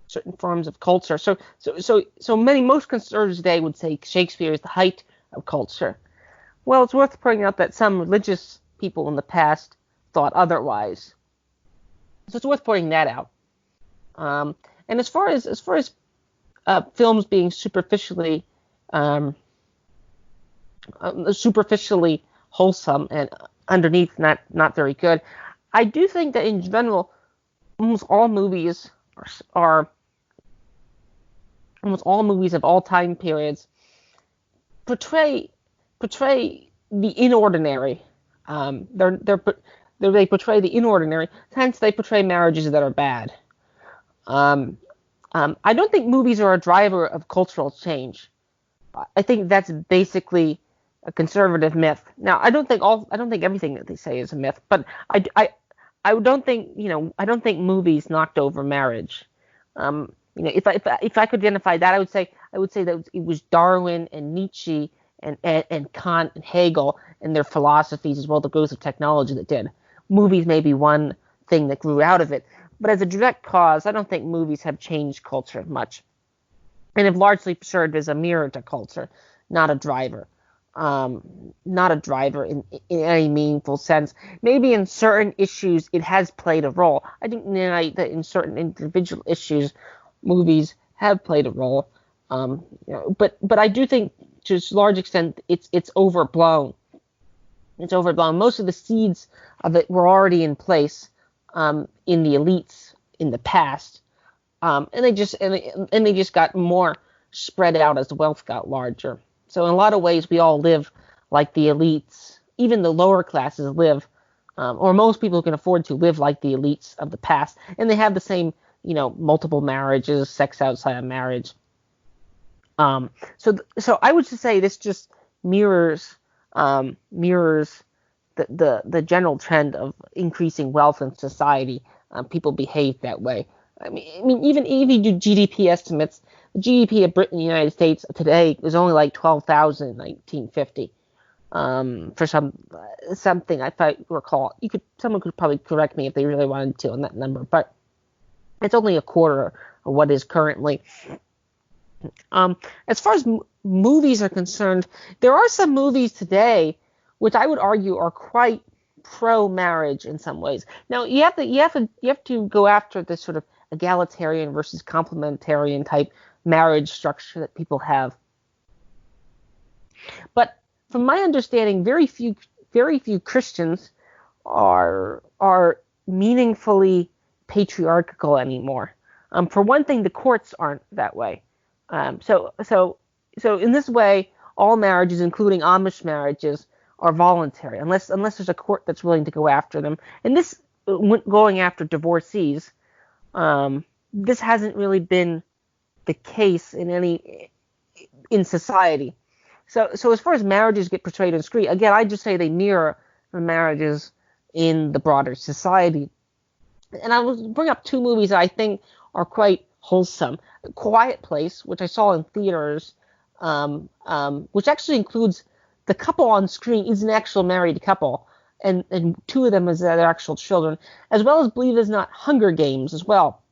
certain forms of culture. So most conservatives today would say Shakespeare is the height of culture. Well, it's worth pointing out that some religious people in the past thought otherwise. So it's worth pointing that out. And as far as films being superficially wholesome and underneath not very good, I do think that in general, almost all movies of all time periods portray the inordinary. They portray the inordinary. Hence, they portray marriages that are bad. I don't think movies are a driver of cultural change. I think that's basically a conservative myth. Now, I don't think everything that they say is a myth, but I don't think movies knocked over marriage. If I could identify that, I would say that it was Darwin and Nietzsche and Kant and Hegel and their philosophies, as well as the growth of technology, that did. Movies may be one thing that grew out of it, but as a direct cause, I don't think movies have changed culture much. and have largely served as a mirror to culture, not a driver. Not a driver in any meaningful sense. Maybe in certain issues it has played a role. I don't deny that in certain individual issues, movies have played a role. But I do think to a large extent it's overblown. It's overblown. Most of the seeds of it were already in place in the elites in the past, and they just got more spread out as the wealth got larger. So in a lot of ways, we all live like the elites. Even the lower classes live, or most people who can afford to live like the elites of the past, and they have the same, multiple marriages, sex outside of marriage. So I would just say this just mirrors the general trend of increasing wealth in society. People behave that way. I mean, even if you do GDP estimates, the GDP of Britain and the United States today was only like 12,000 in 1950. For something I thought recall, someone could probably correct me if they really wanted to on that number, but it's only a quarter of what is currently. As far as movies are concerned, there are some movies today which I would argue are quite pro-marriage in some ways. Now you have to go after this sort of egalitarian versus complementarian type marriage structure that people have. But from my understanding, very few Christians are meaningfully patriarchal anymore. For one thing, the courts aren't that way. So in this way, all marriages, including Amish marriages, are voluntary, unless there's a court that's willing to go after them. And this going after divorcees, this hasn't really been the case in society. So as far as marriages get portrayed on screen, again, I just say they mirror the marriages in the broader society. And I will bring up two movies that I think are quite wholesome. Quiet Place, which I saw in theaters, which actually includes the couple on screen is an actual married couple, and two of them is their actual children, as well as, believe it or not, Hunger Games as well.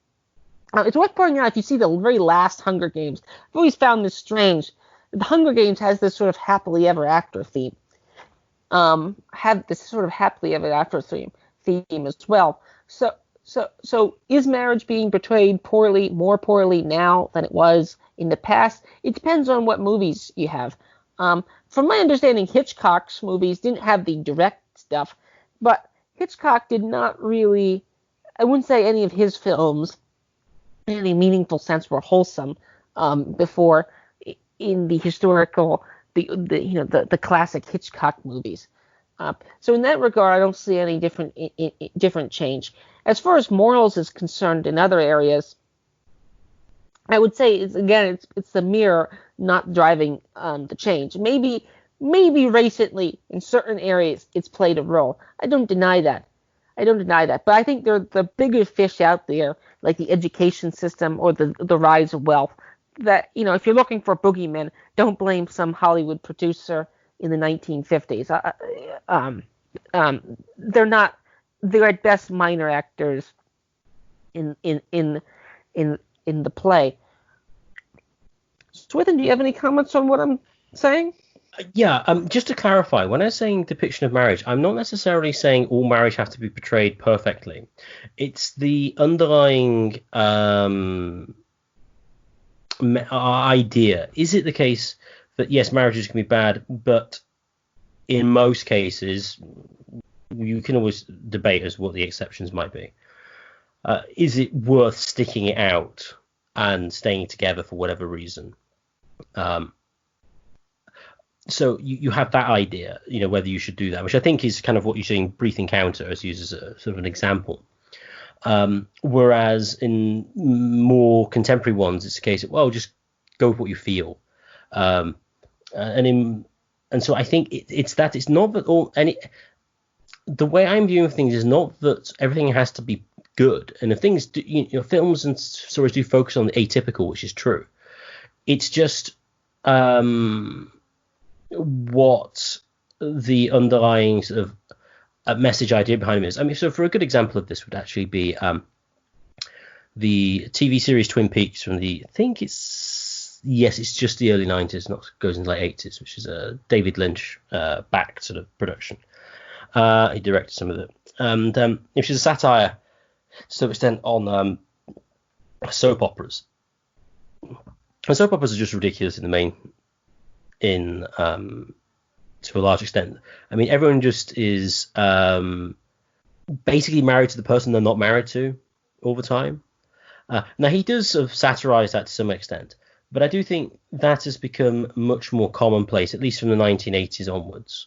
It's worth pointing out, if you see the very last Hunger Games, I've always found this strange. The Hunger Games has this sort of happily ever after theme. Theme as well. So is marriage being portrayed more poorly now than it was in the past? It depends on what movies you have. From my understanding, Hitchcock's movies didn't have the direct stuff, but Hitchcock did not really, I wouldn't say any of his films in any meaningful sense were wholesome before in the historical, the classic Hitchcock movies. So in that regard, I don't see any different change. As far as morals is concerned in other areas, I would say it's the mirror not driving the change. Maybe recently in certain areas it's played a role. I don't deny that. But I think the bigger fish out there, like the education system or the rise of wealth, that, if you're looking for boogeymen, don't blame some Hollywood producer in the 1950s. They're at best minor actors in the play. Swithin, do you have any comments on what I'm saying? Yeah, just to clarify, when I'm saying depiction of marriage, I'm not necessarily saying all marriage has to be portrayed perfectly. It's the underlying idea. Is it the case that, yes, marriages can be bad, but in most cases, you can always debate as what the exceptions might be. Is it worth sticking it out and staying together for whatever reason? So you have that idea, whether you should do that, which I think is kind of what you're saying. Brief Encounter as used as a sort of an example. Whereas in more contemporary ones, it's a case of, well, just go with what you feel. And so I think it's not that the way I'm viewing things is not that everything has to be good. And if things do, films and stories do focus on the atypical, which is true. It's just what the underlying sort of message idea behind it is. I mean, so for a good example of this would actually be the TV series Twin Peaks from I think it's yes, it's just the early 90s, not goes into the late 80s, which is a David Lynch backed sort of production. He directed some of it, and which is a satire to some extent on soap operas. And soap operas are just ridiculous to a large extent. I mean, everyone just is basically married to the person they're not married to all the time. Now, he does sort of satirize that to some extent, but I do think that has become much more commonplace, at least from the 1980s onwards,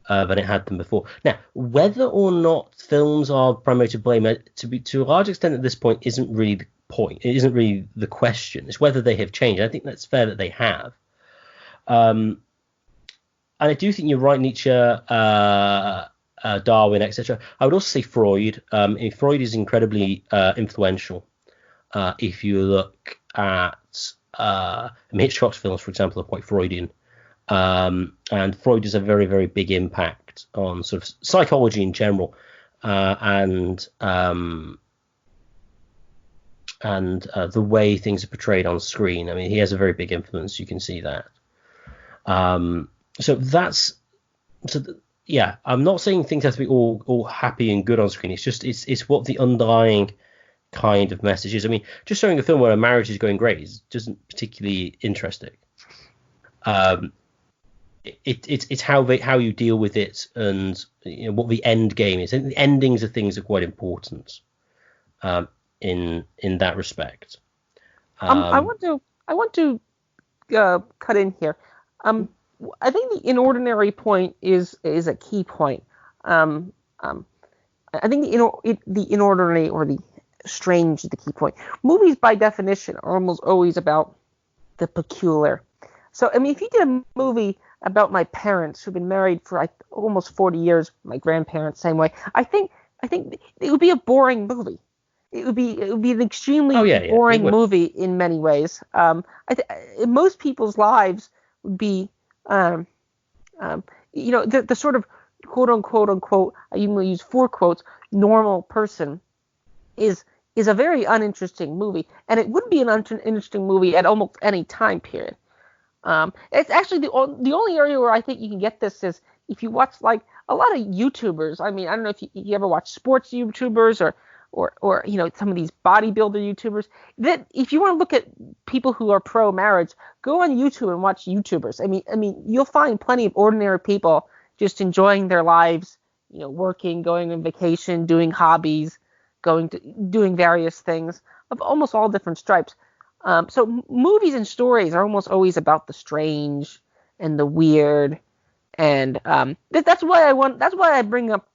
than it had them before. Now, whether or not films are primarily to blame, to a large extent at this point, isn't really the point. It isn't really the question. It's whether they have changed. I think that's fair that they have. And I do think you're right, Nietzsche, Darwin, etc. I would also say Freud. Freud is incredibly influential. If you look at Hitchcock's films, for example, are quite Freudian. And Freud has a very, very big impact on sort of psychology in general, and the way things are portrayed on screen. I mean, he has a very big influence. You can see that. Yeah, I'm not saying things have to be all happy and good on screen. It's just it's what the underlying kind of message is. I mean, just showing a film where a marriage is going great isn't particularly interesting. It's how you deal with it, and what the end game is. And the endings of things are quite important in that respect. I want to cut in here. I think the inordinary point is a key point. I think the inordinary or the strange is the key point. Movies, by definition, are almost always about the peculiar. So, I mean, if you did a movie about my parents who've been married for almost 40 years, my grandparents, same way, I think it would be a boring movie. It would be an extremely boring movie in many ways. Most people's lives would be, the sort of quote unquote, I even use 4 quotes, normal person is a very uninteresting movie, and it wouldn't be an interesting movie at almost any time period. It's actually the only area where I think you can get this is if you watch like a lot of YouTubers. I mean, I don't know if you ever watch sports YouTubers or some of these bodybuilder YouTubers. That if you want to look at people who are pro marriage, go on YouTube and watch YouTubers. I mean, you'll find plenty of ordinary people just enjoying their lives, working, going on vacation, doing hobbies, doing various things of almost all different stripes. So movies and stories are almost always about the strange and the weird, and that's why I bring up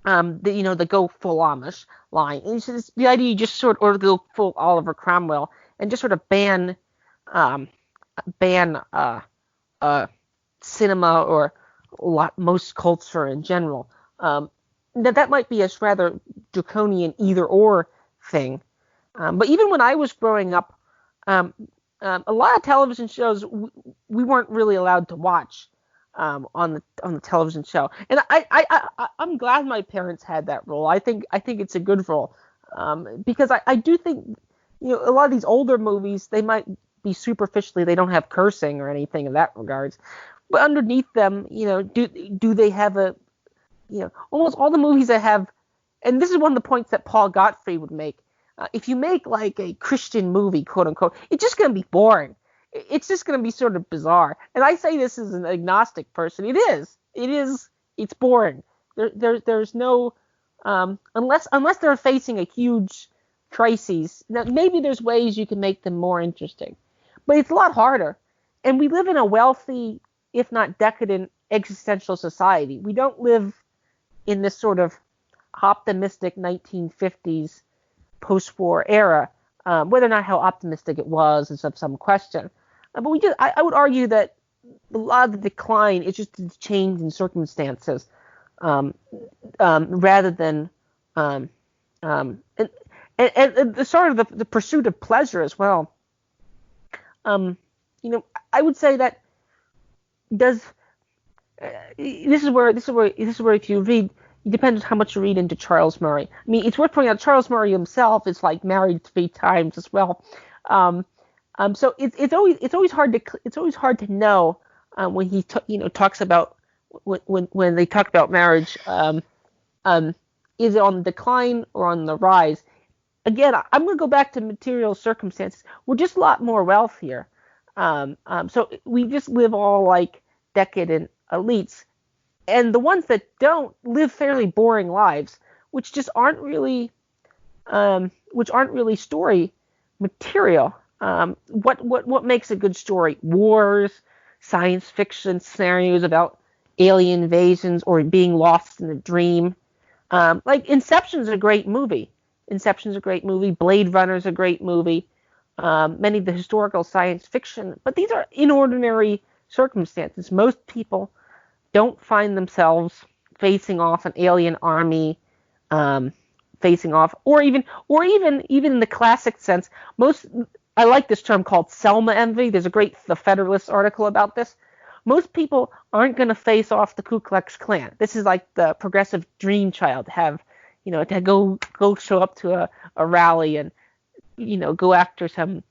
the go full Amish line. It's the idea you just sort or go full Oliver Cromwell and just sort of ban cinema or most culture in general. That might be a rather draconian either or thing. But even when I was growing up, a lot of television shows we weren't really allowed to watch on the television show, and I'm glad my parents had that rule. I think it's a good rule, because I do think a lot of these older movies, they might be superficially, they don't have cursing or anything in that regards, but underneath them, do they have almost all the movies that have, and this is one of the points that Paul Gottfried would make. If you make like a Christian movie, quote unquote, it's just going to be boring. It's just going to be sort of bizarre. And I say this as an agnostic person. It is. It's boring. There's no, unless they're facing a huge crisis. Now, maybe there's ways you can make them more interesting, but it's a lot harder. And we live in a wealthy, if not decadent, existential society. We don't live in this sort of optimistic 1950s post-war era, whether or not how optimistic it was is of some question. But I would argue that a lot of the decline is just a change in circumstances, rather than and the sort of the pursuit of pleasure as well. I would say that this is where if you read. It depends on how much you read into Charles Murray. I mean, it's worth pointing out Charles Murray himself is like married 3 times as well. So it's always hard to know when he talks about when they talk about marriage. Is it on the decline or on the rise? Again, I'm going to go back to material circumstances. We're just a lot more wealthier. So we just live all like decadent elites, and the ones that don't live fairly boring lives, which just aren't really story material. What makes a good story? Wars, science fiction scenarios about alien invasions or being lost in a dream. Like Inception's a great movie. Blade Runner's a great movie. Many of the historical science fiction, but these are inordinary circumstances. Most people don't find themselves facing off an alien army, facing off, or even in the classic sense. I like this term called Selma envy. There's a great The Federalist article about this. Most people aren't going to face off the Ku Klux Klan. This is like the progressive dream child to have, to go show up to a rally and, go after some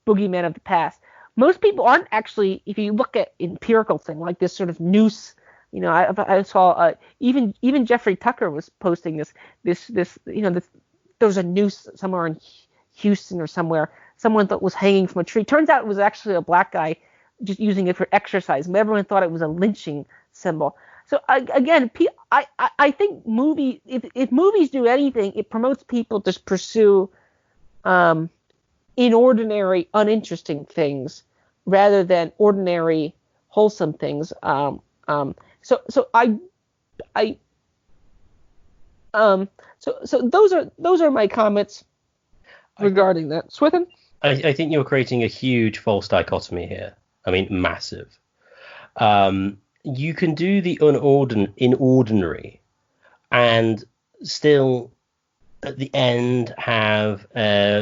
boogeyman of the past. Most people aren't actually, if you look at empirical thing like this sort of noose, I saw even Jeffrey Tucker was posting this there was a noose somewhere in Houston or somewhere, someone that was hanging from a tree. Turns out it was actually a black guy just using it for exercise. Everyone thought it was a lynching symbol. So again, I think if movies do anything, it promotes people to pursue inordinary, uninteresting things rather than ordinary, wholesome things. So those are my comments regarding that. Swithin? I think you're creating a huge false dichotomy here. I mean, massive. You can do the inordinary and still at the end have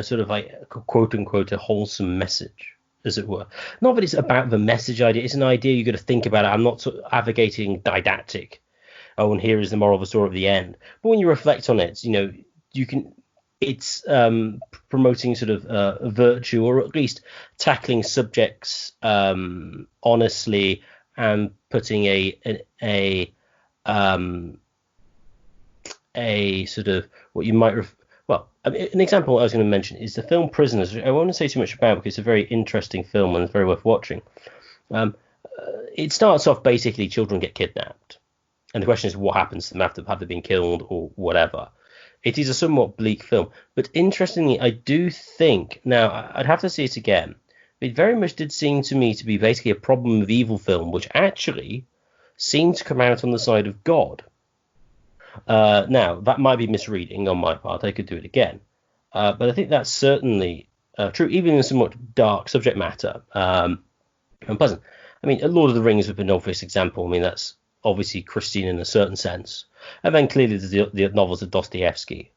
sort of like quote unquote a wholesome message, as it were. Not that it's about the message idea. It's an idea you've got to think about it. I'm not sort of advocating didactic. Oh, and here is the moral of the story at the end. But when you reflect on it, you can. It's promoting sort of virtue, or at least tackling subjects honestly and putting a sort of what you might an example I was going to mention is the film Prisoners. I won't say too much about because it's a very interesting film and it's very worth watching. It starts off basically children get kidnapped, and the question is what happens to them after have they been killed or whatever. It is a somewhat bleak film, but interestingly, I do think, now I'd have to see it again, but it very much did seem to me to be basically a problem of evil film, which actually seemed to come out on the side of God. Now, that might be misreading on my part. I could do it again. But I think that's certainly true, even in somewhat dark subject matter. Unpleasant. I mean, Lord of the Rings would be an obvious example. I mean, that's obviously Christian in a certain sense. And then clearly the novels of Dostoevsky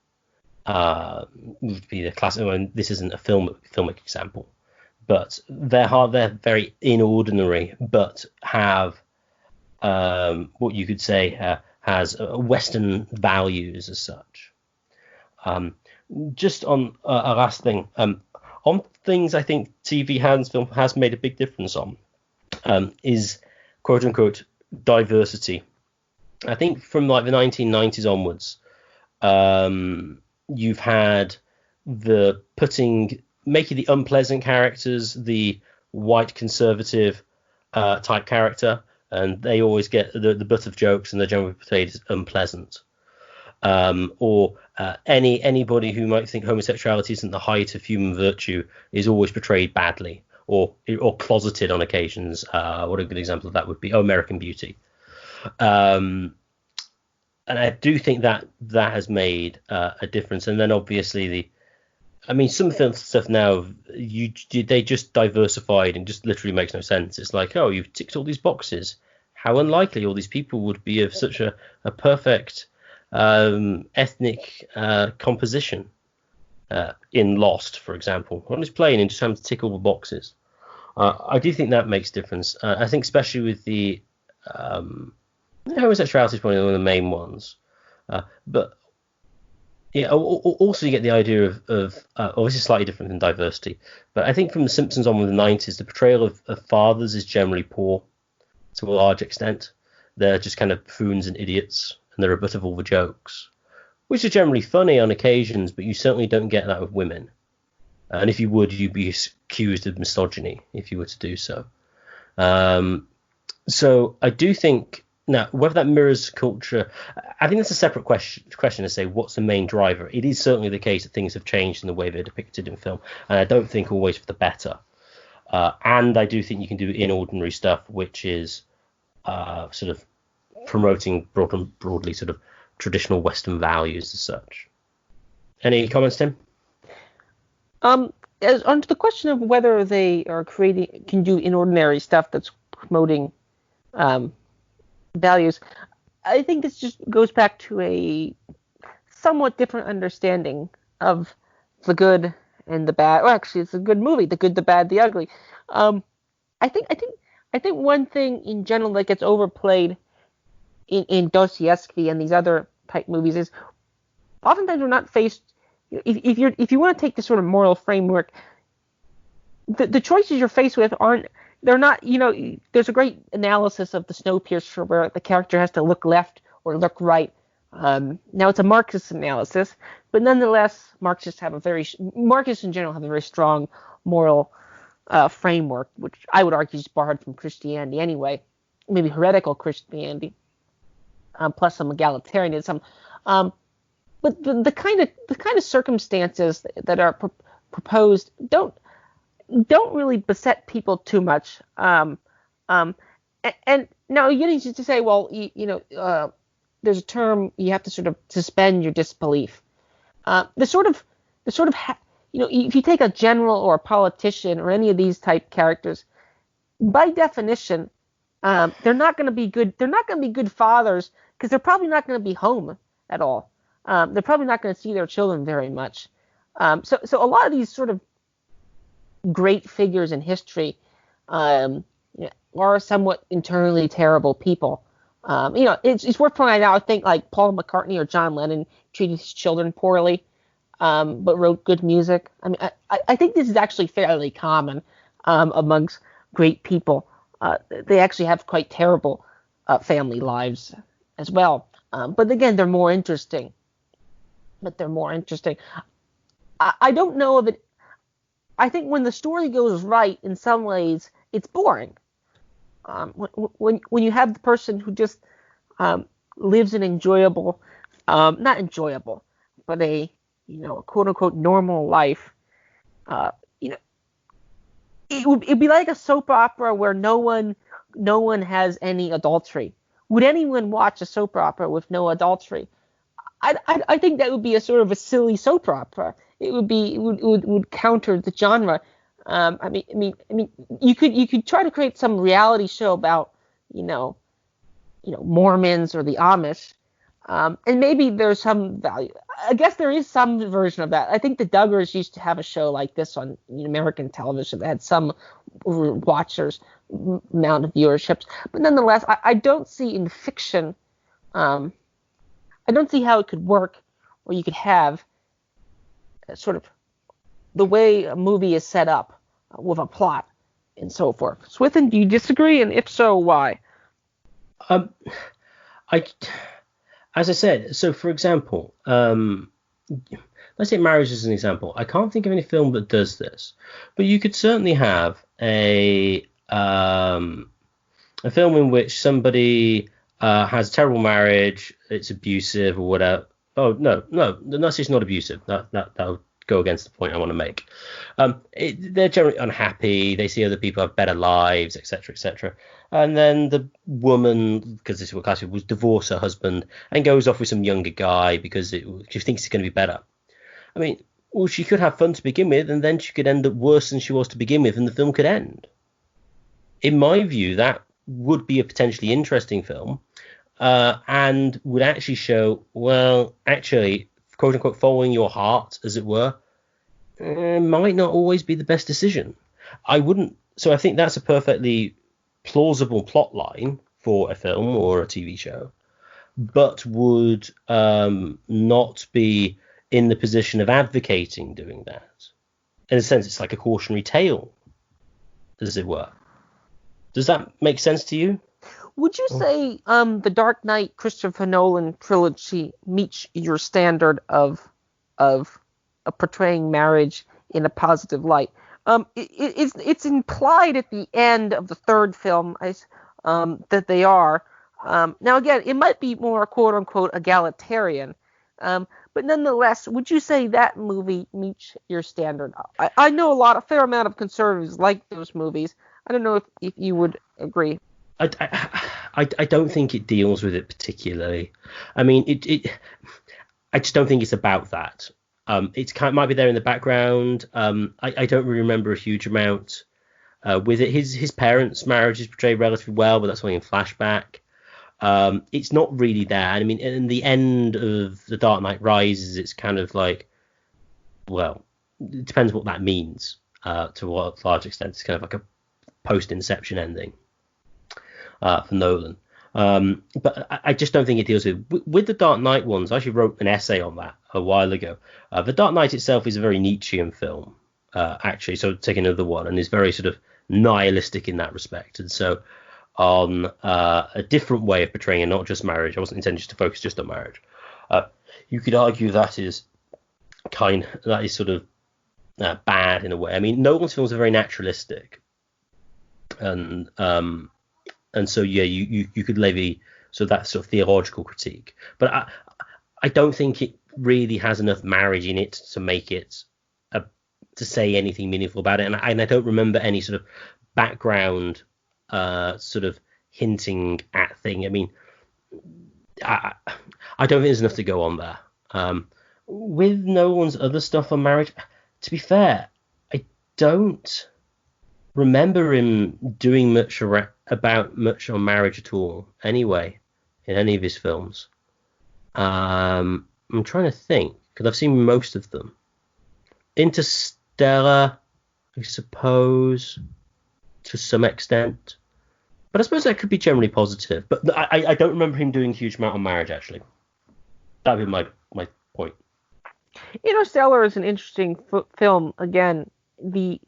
would be the classic. I mean, this isn't a filmic example, but they're very inordinary, but have what you could say has Western values as such. Just on a last thing, on things I think TV film has made a big difference on is quote unquote diversity. I think from like the 1990s onwards, you've had making the unpleasant characters the white conservative type character, and they always get the butt of jokes, and they're generally portrayed as unpleasant. Or anybody who might think homosexuality isn't the height of human virtue is always portrayed badly, or closeted on occasions. What a good example of that would be American Beauty. And I do think that has made a difference. And then obviously some film stuff now they just diversified and just literally makes no sense. It's like, oh, you've ticked all these boxes. How unlikely all these people would be of such a perfect ethnic composition in Lost, for example. On this plane and just having to tick all the boxes. I do think that makes a difference. I think especially with the homosexuality is probably one of the main ones. But Yeah. Also, you get the idea of obviously slightly different than diversity, but I think from The Simpsons on with the 90s, the portrayal of fathers is generally poor to a large extent. They're just kind of buffoons and idiots, and they're a butt of all the jokes, which is generally funny on occasions, but you certainly don't get that with women. And if you would, you'd be accused of misogyny if you were to do so. So I do think now whether that mirrors culture, I think that's a separate question to say what's the main driver. It is certainly the case that things have changed in the way they're depicted in film, and I don't think always for the better. And I do think you can do inordinary stuff, which is sort of promoting broadly sort of traditional Western values as such. Any comments, Tim? As onto the question of whether they are can do inordinary stuff that's promoting values, I think this just goes back to a somewhat different understanding of the good and the bad. Well, actually, it's a good movie: the good, the bad, the ugly. I think one thing in general that gets overplayed in Dostoevsky and these other type movies is oftentimes we're not faced. If you want to take this sort of moral framework, the choices you're faced with they're not, there's a great analysis of the Snowpiercer where the character has to look left or look right. Now it's a Marxist analysis, but nonetheless, Marxists in general have a very strong moral framework, which I would argue is borrowed from Christianity anyway, maybe heretical Christianity, plus some egalitarianism. But the kind of circumstances that are proposed don't really beset people too much. And now you need to say, well, there's a term you have to sort of suspend your disbelief. If you take a general or a politician or any of these type characters, by definition, they're not going to be good. They're not going to be good fathers because they're probably not going to be home at all. They're probably not going to see their children very much. So a lot of these sort of great figures in history are somewhat internally terrible people. It's worth pointing out, I think, like Paul McCartney or John Lennon treated his children poorly, but wrote good music. I mean, I think this is actually fairly common amongst great people. They actually have quite terrible family lives as well. But again, they're more interesting. I don't know if it. I think when the story goes right, in some ways, it's boring. When you have the person who just lives an enjoyable, not enjoyable, but a quote unquote normal life, it'd be like a soap opera where no one has any adultery. Would anyone watch a soap opera with no adultery? I think that would be a sort of a silly soap opera. It would counter the genre. I mean, you could try to create some reality show about Mormons or the Amish, and maybe there's some value. I guess there is some version of that. I think the Duggars used to have a show like this on American television that had some watchers amount of viewerships, but nonetheless, I don't see in fiction. I don't see how it could work, where you could have sort of the way a movie is set up with a plot and so forth. Swithin, do you disagree? And if so, why? As I said, so for example, let's take marriage as an example. I can't think of any film that does this, but you could certainly have a film in which somebody has a terrible marriage, it's abusive or whatever. Oh, no, it's not abusive. That would go against the point I want to make. They're generally unhappy. They see other people have better lives, etc., etc. And then the woman, because this is what classic was, divorce her husband and goes off with some younger guy because she thinks it's going to be better. I mean, well, she could have fun to begin with, and then she could end up worse than she was to begin with, and the film could end. In my view, that would be a potentially interesting film, and would actually show, well, actually, quote unquote, following your heart, as it were, might not always be the best decision. So I think that's a perfectly plausible plot line for a film or a TV show, but would not be in the position of advocating doing that. In a sense, it's like a cautionary tale, as it were. Does that make sense to you? Would you say the Dark Knight Christopher Nolan trilogy meets your standard of portraying marriage in a positive light? It's implied at the end of the third film that they are. Now again, it might be more quote unquote egalitarian, but nonetheless, would you say that movie meets your standard? I know a fair amount of conservatives like those movies. I don't know if you would agree. I don't think it deals with it particularly. I mean, I just don't think it's about that. Might be there in the background. I don't really remember a huge amount with it. His parents' marriage is portrayed relatively well, but that's only in flashback. It's not really there. I mean, in the end of The Dark Knight Rises, it's kind of like, well, it depends what that means. To what large extent, it's kind of like a post-Inception ending for Nolan. But I just don't think it deals with the Dark Knight ones. I actually wrote an essay on that a while ago. The Dark Knight itself is a very Nietzschean film, actually. So take another one, and is very sort of nihilistic in that respect. And so on a different way of portraying it, not just marriage. I wasn't intended to focus just on marriage. You could argue that is sort of bad in a way. I mean, Nolan's films are very naturalistic, and so yeah, you could levy that sort of theological critique, but I don't think it really has enough marriage in it to make it to say anything meaningful about it, and I don't remember any sort of background sort of hinting at thing. I mean, I don't think there's enough to go on there. With Nolan's other stuff on marriage, to be fair, I don't remember him doing much on marriage at all anyway in any of his films. I'm trying to think, because I've seen most of them. Interstellar, I suppose, to some extent, but I suppose that could be generally positive. But I don't remember him doing a huge amount on marriage, actually. That'd be my point. Interstellar is an interesting film. Again, the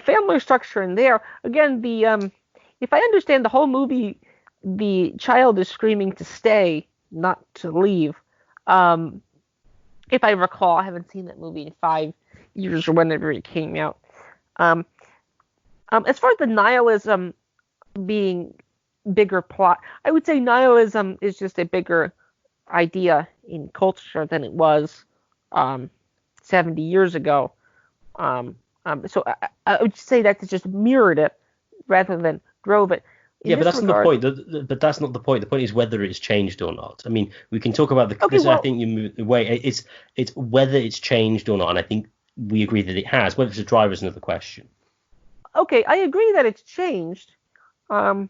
family structure in there. Again, if I understand the whole movie, the child is screaming to stay, not to leave. If I recall, I haven't seen that movie in 5 years or whenever it came out. As far as the nihilism being bigger plot, I would say nihilism is just a bigger idea in culture than it was 70 years ago. So I would say that just mirrored it rather than drove it. But that's not the point. But that's not the point. The point is whether it's changed or not. I mean, we can talk about I think you move away. It's whether it's changed or not, and I think we agree that it has. Whether it's a driver is another question. Okay, I agree that it's changed. But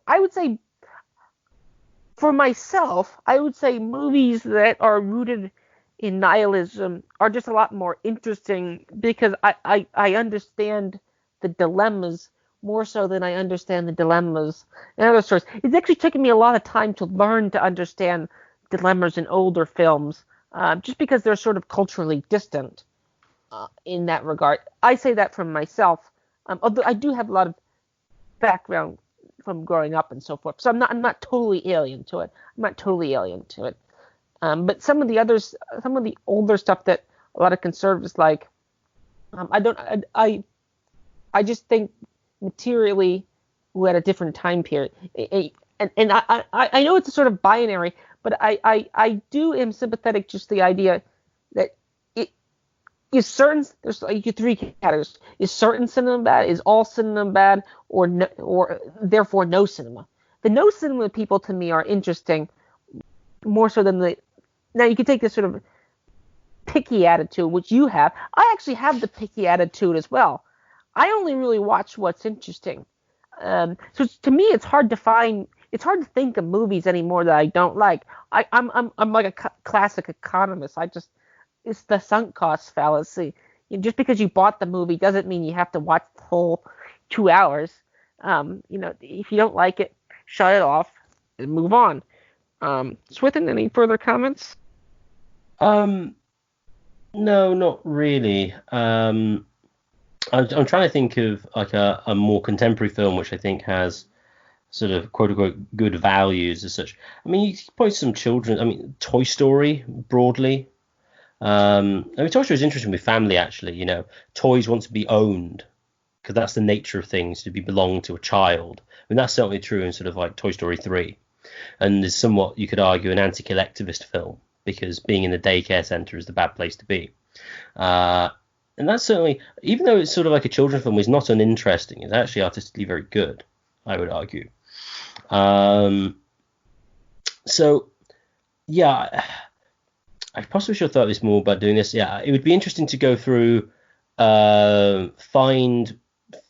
I would say, for myself, I would say movies that are rooted in nihilism are just a lot more interesting because I understand the dilemmas more so than I understand the dilemmas in other stories. It's actually taken me a lot of time to learn to understand dilemmas in older films, just because they're sort of culturally distant in that regard. I say that from myself, although I do have a lot of background from growing up and so forth, so I'm not totally alien to it. But some of the older stuff that a lot of conservatives like, I just think materially we're at a different time period. And I know it's a sort of binary, but I am sympathetic just to the idea that it is certain. There's like three categories: is certain cinema bad? Is all cinema bad? Or therefore no cinema? The no cinema people to me are interesting more so than the. Now you can take this sort of picky attitude, which you have. I actually have the picky attitude as well. I only really watch what's interesting. So to me, it's hard to think of movies anymore that I don't like. I'm like a classic economist. It's the sunk cost fallacy. Just because you bought the movie doesn't mean you have to watch the whole 2 hours. If you don't like it, shut it off and move on. Swithin, any further comments? No, not really. I'm trying to think of like a more contemporary film which I think has sort of quote unquote good values as such. I mean, you can point to some children. I mean, Toy Story broadly. I mean, Toy Story is interesting with family actually. You know, toys want to be owned because that's the nature of things to be belong to a child. I mean, that's certainly true in sort of like Toy Story 3, and is somewhat you could argue an anti-collectivist film because being in the daycare center is the bad place to be. Uh, and that's certainly, even though it's sort of like a children's film, is not uninteresting. It's actually artistically very good, I would argue. Um, so yeah, I possibly should have thought this more about doing this. Yeah, it would be interesting to go through, find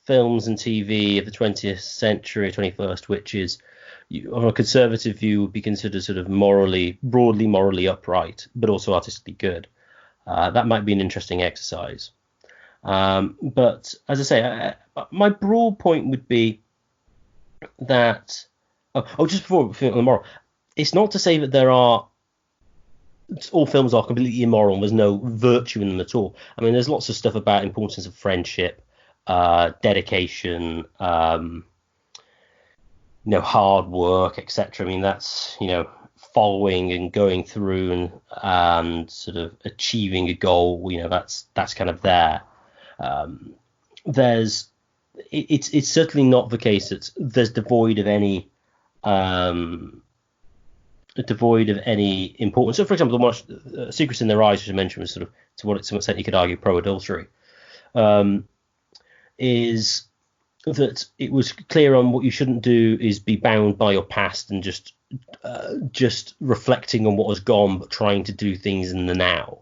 films and TV of the 20th century, 21st, which is, on a conservative view, would be considered sort of broadly morally upright, but also artistically good. That might be an interesting exercise. But as I say, my broad point would be that. Just before we finish on the moral, it's not to say that all films are completely immoral and there's no virtue in them at all. I mean, there's lots of stuff about importance of friendship, dedication, hard work, etc. I mean, that's, following and going through and sort of achieving a goal. That's kind of there. It's certainly not the case that there's devoid of any importance. So, for example, the Secrets in Their Eyes, which I mentioned, was sort of, to some extent you could argue, pro-adultery, is that it was clear on what you shouldn't do is be bound by your past and just reflecting on what was gone, but trying to do things in the now.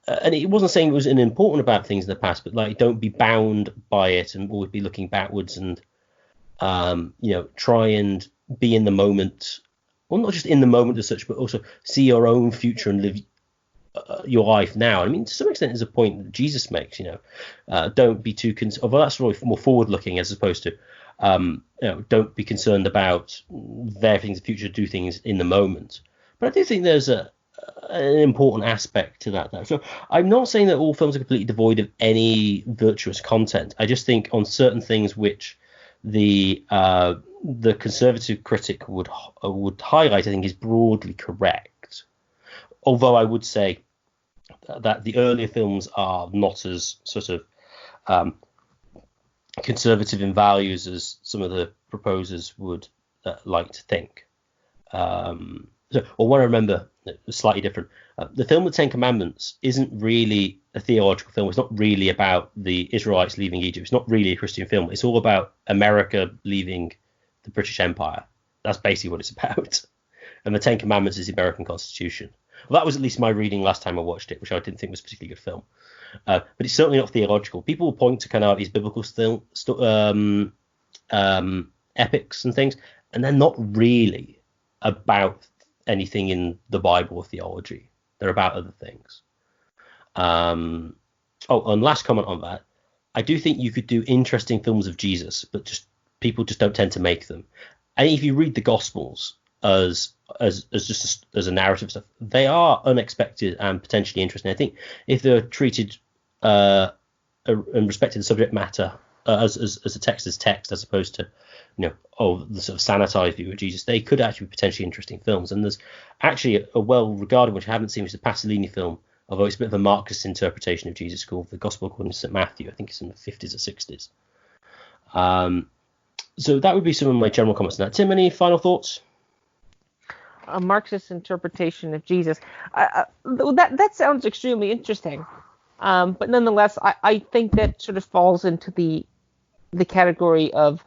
And it wasn't saying it was unimportant about things in the past, but like, don't be bound by it and always be looking backwards and try and be in the moment. Well, not just in the moment as such, but also see your own future and live your life now. I mean, to some extent, there's a point that Jesus makes. Don't be too although that's really more forward-looking as opposed to, don't be concerned about their things in the future. Do things in the moment. But I do think there's an important aspect to that there. So I'm not saying that all films are completely devoid of any virtuous content. I just think on certain things which the conservative critic would highlight, I think, is broadly correct. Although I would say that the earlier films are not as sort of conservative in values as some of the proposers would like to think. What I remember was slightly different. The film The Ten Commandments isn't really a theological film. It's not really about the Israelites leaving Egypt. It's not really a Christian film. It's all about America leaving the British Empire. That's basically what it's about. And The Ten Commandments is the American Constitution. Well, that was at least my reading last time I watched it, which I didn't think was a particularly good film. But it's certainly not theological. People will point to kind of these biblical epics and things, and they're not really about anything in the Bible or theology. They're about other things. And last comment on that, I do think you could do interesting films of Jesus, but just people just don't tend to make them. And if you read the Gospels as a narrative stuff, they are unexpected and potentially interesting. I think if they're treated and respected the subject matter as a text as opposed to the sort of sanitized view of Jesus, they could actually be potentially interesting films. And there's actually a well-regarded, which I haven't seen, which is the Pasolini film, although it's a bit of a Marxist interpretation of Jesus, called The Gospel According to St. Matthew. I think it's in the 50s or 60s. So that would be some of my general comments on that. Tim, any final thoughts? A Marxist interpretation of Jesus. That sounds extremely interesting. But nonetheless, I think that sort of falls into the category of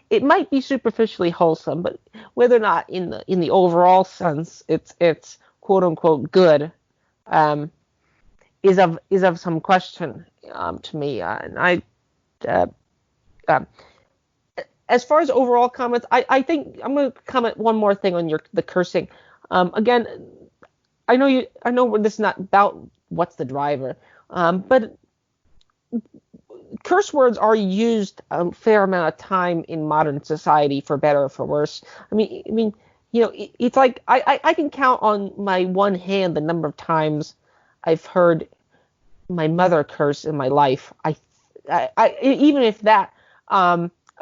it might be superficially wholesome, but whether or not in the overall sense it's quote unquote good is of some question to me. As far as overall comments, I think I'm going to comment one more thing on the cursing. Again, I know this is not about what's the driver, but curse words are used a fair amount of time in modern society, for better or for worse. I mean, It's like I can count on my one hand the number of times I've heard my mother curse in my life. Even if that,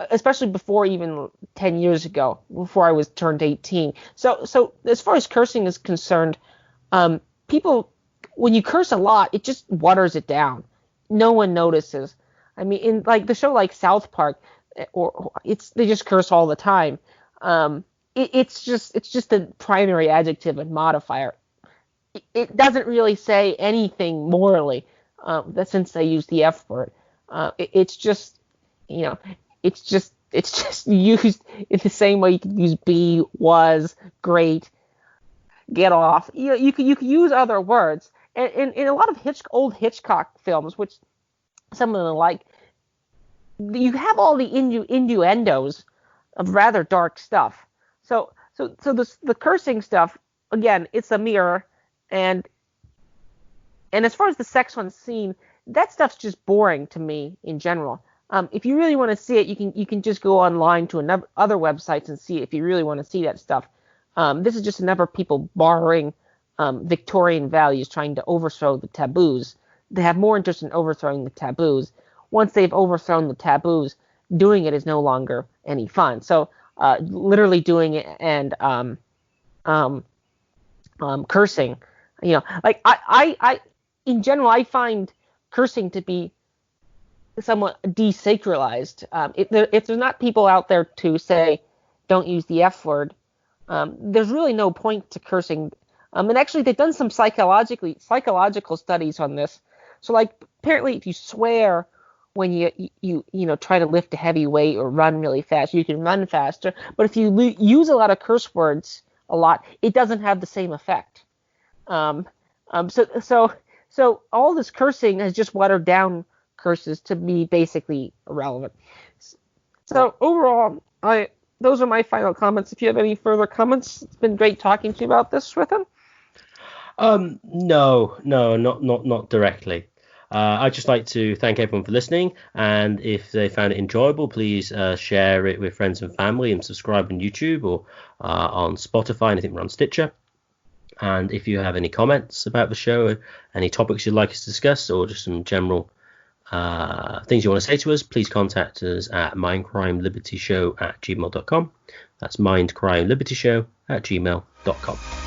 especially before even 10 years ago, before I was turned 18. So as far as cursing is concerned, people, when you curse a lot, it just waters it down. No one notices. I mean, in like the show like South Park, or they just curse all the time. It's just a primary adjective and modifier. It doesn't really say anything morally. That since they use the F word, it's just it's just used in the same way you could use be, was, great, get off. You could use other words. And in a lot of old Hitchcock films, which some of them like, you have all the innuendos of rather dark stuff. So the cursing stuff, again, it's a mirror, and as far as the sex on scene, that stuff's just boring to me in general. If you really want to see it, you can just go online to other websites and see it if you really want to see that stuff. This is just a number of people borrowing Victorian values, trying to overthrow the taboos. They have more interest in overthrowing the taboos. Once they've overthrown the taboos, doing it is no longer any fun. So literally doing it and cursing, like I in general, I find cursing to be somewhat desacralized. If there's not people out there to say don't use the F word, there's really no point to cursing. And actually, they've done some psychological studies on this. So, like, apparently, if you swear when you try to lift a heavy weight or run really fast, you can run faster. But if you use a lot of curse words a lot, it doesn't have the same effect. So all this cursing has just watered down curses to be basically irrelevant. So overall, those are my final comments. If you have any further comments, it's been great talking to you about this, Swithin. No, not directly. I'd just like to thank everyone for listening, and if they found it enjoyable, please share it with friends and family and subscribe on YouTube or on Spotify, and I think we're on Stitcher. And if you have any comments about the show, any topics you'd like us to discuss, or just some general things you want to say to us, please contact us at mindcrimelibertyshow@gmail.com. That's mindcrimelibertyshow@gmail.com.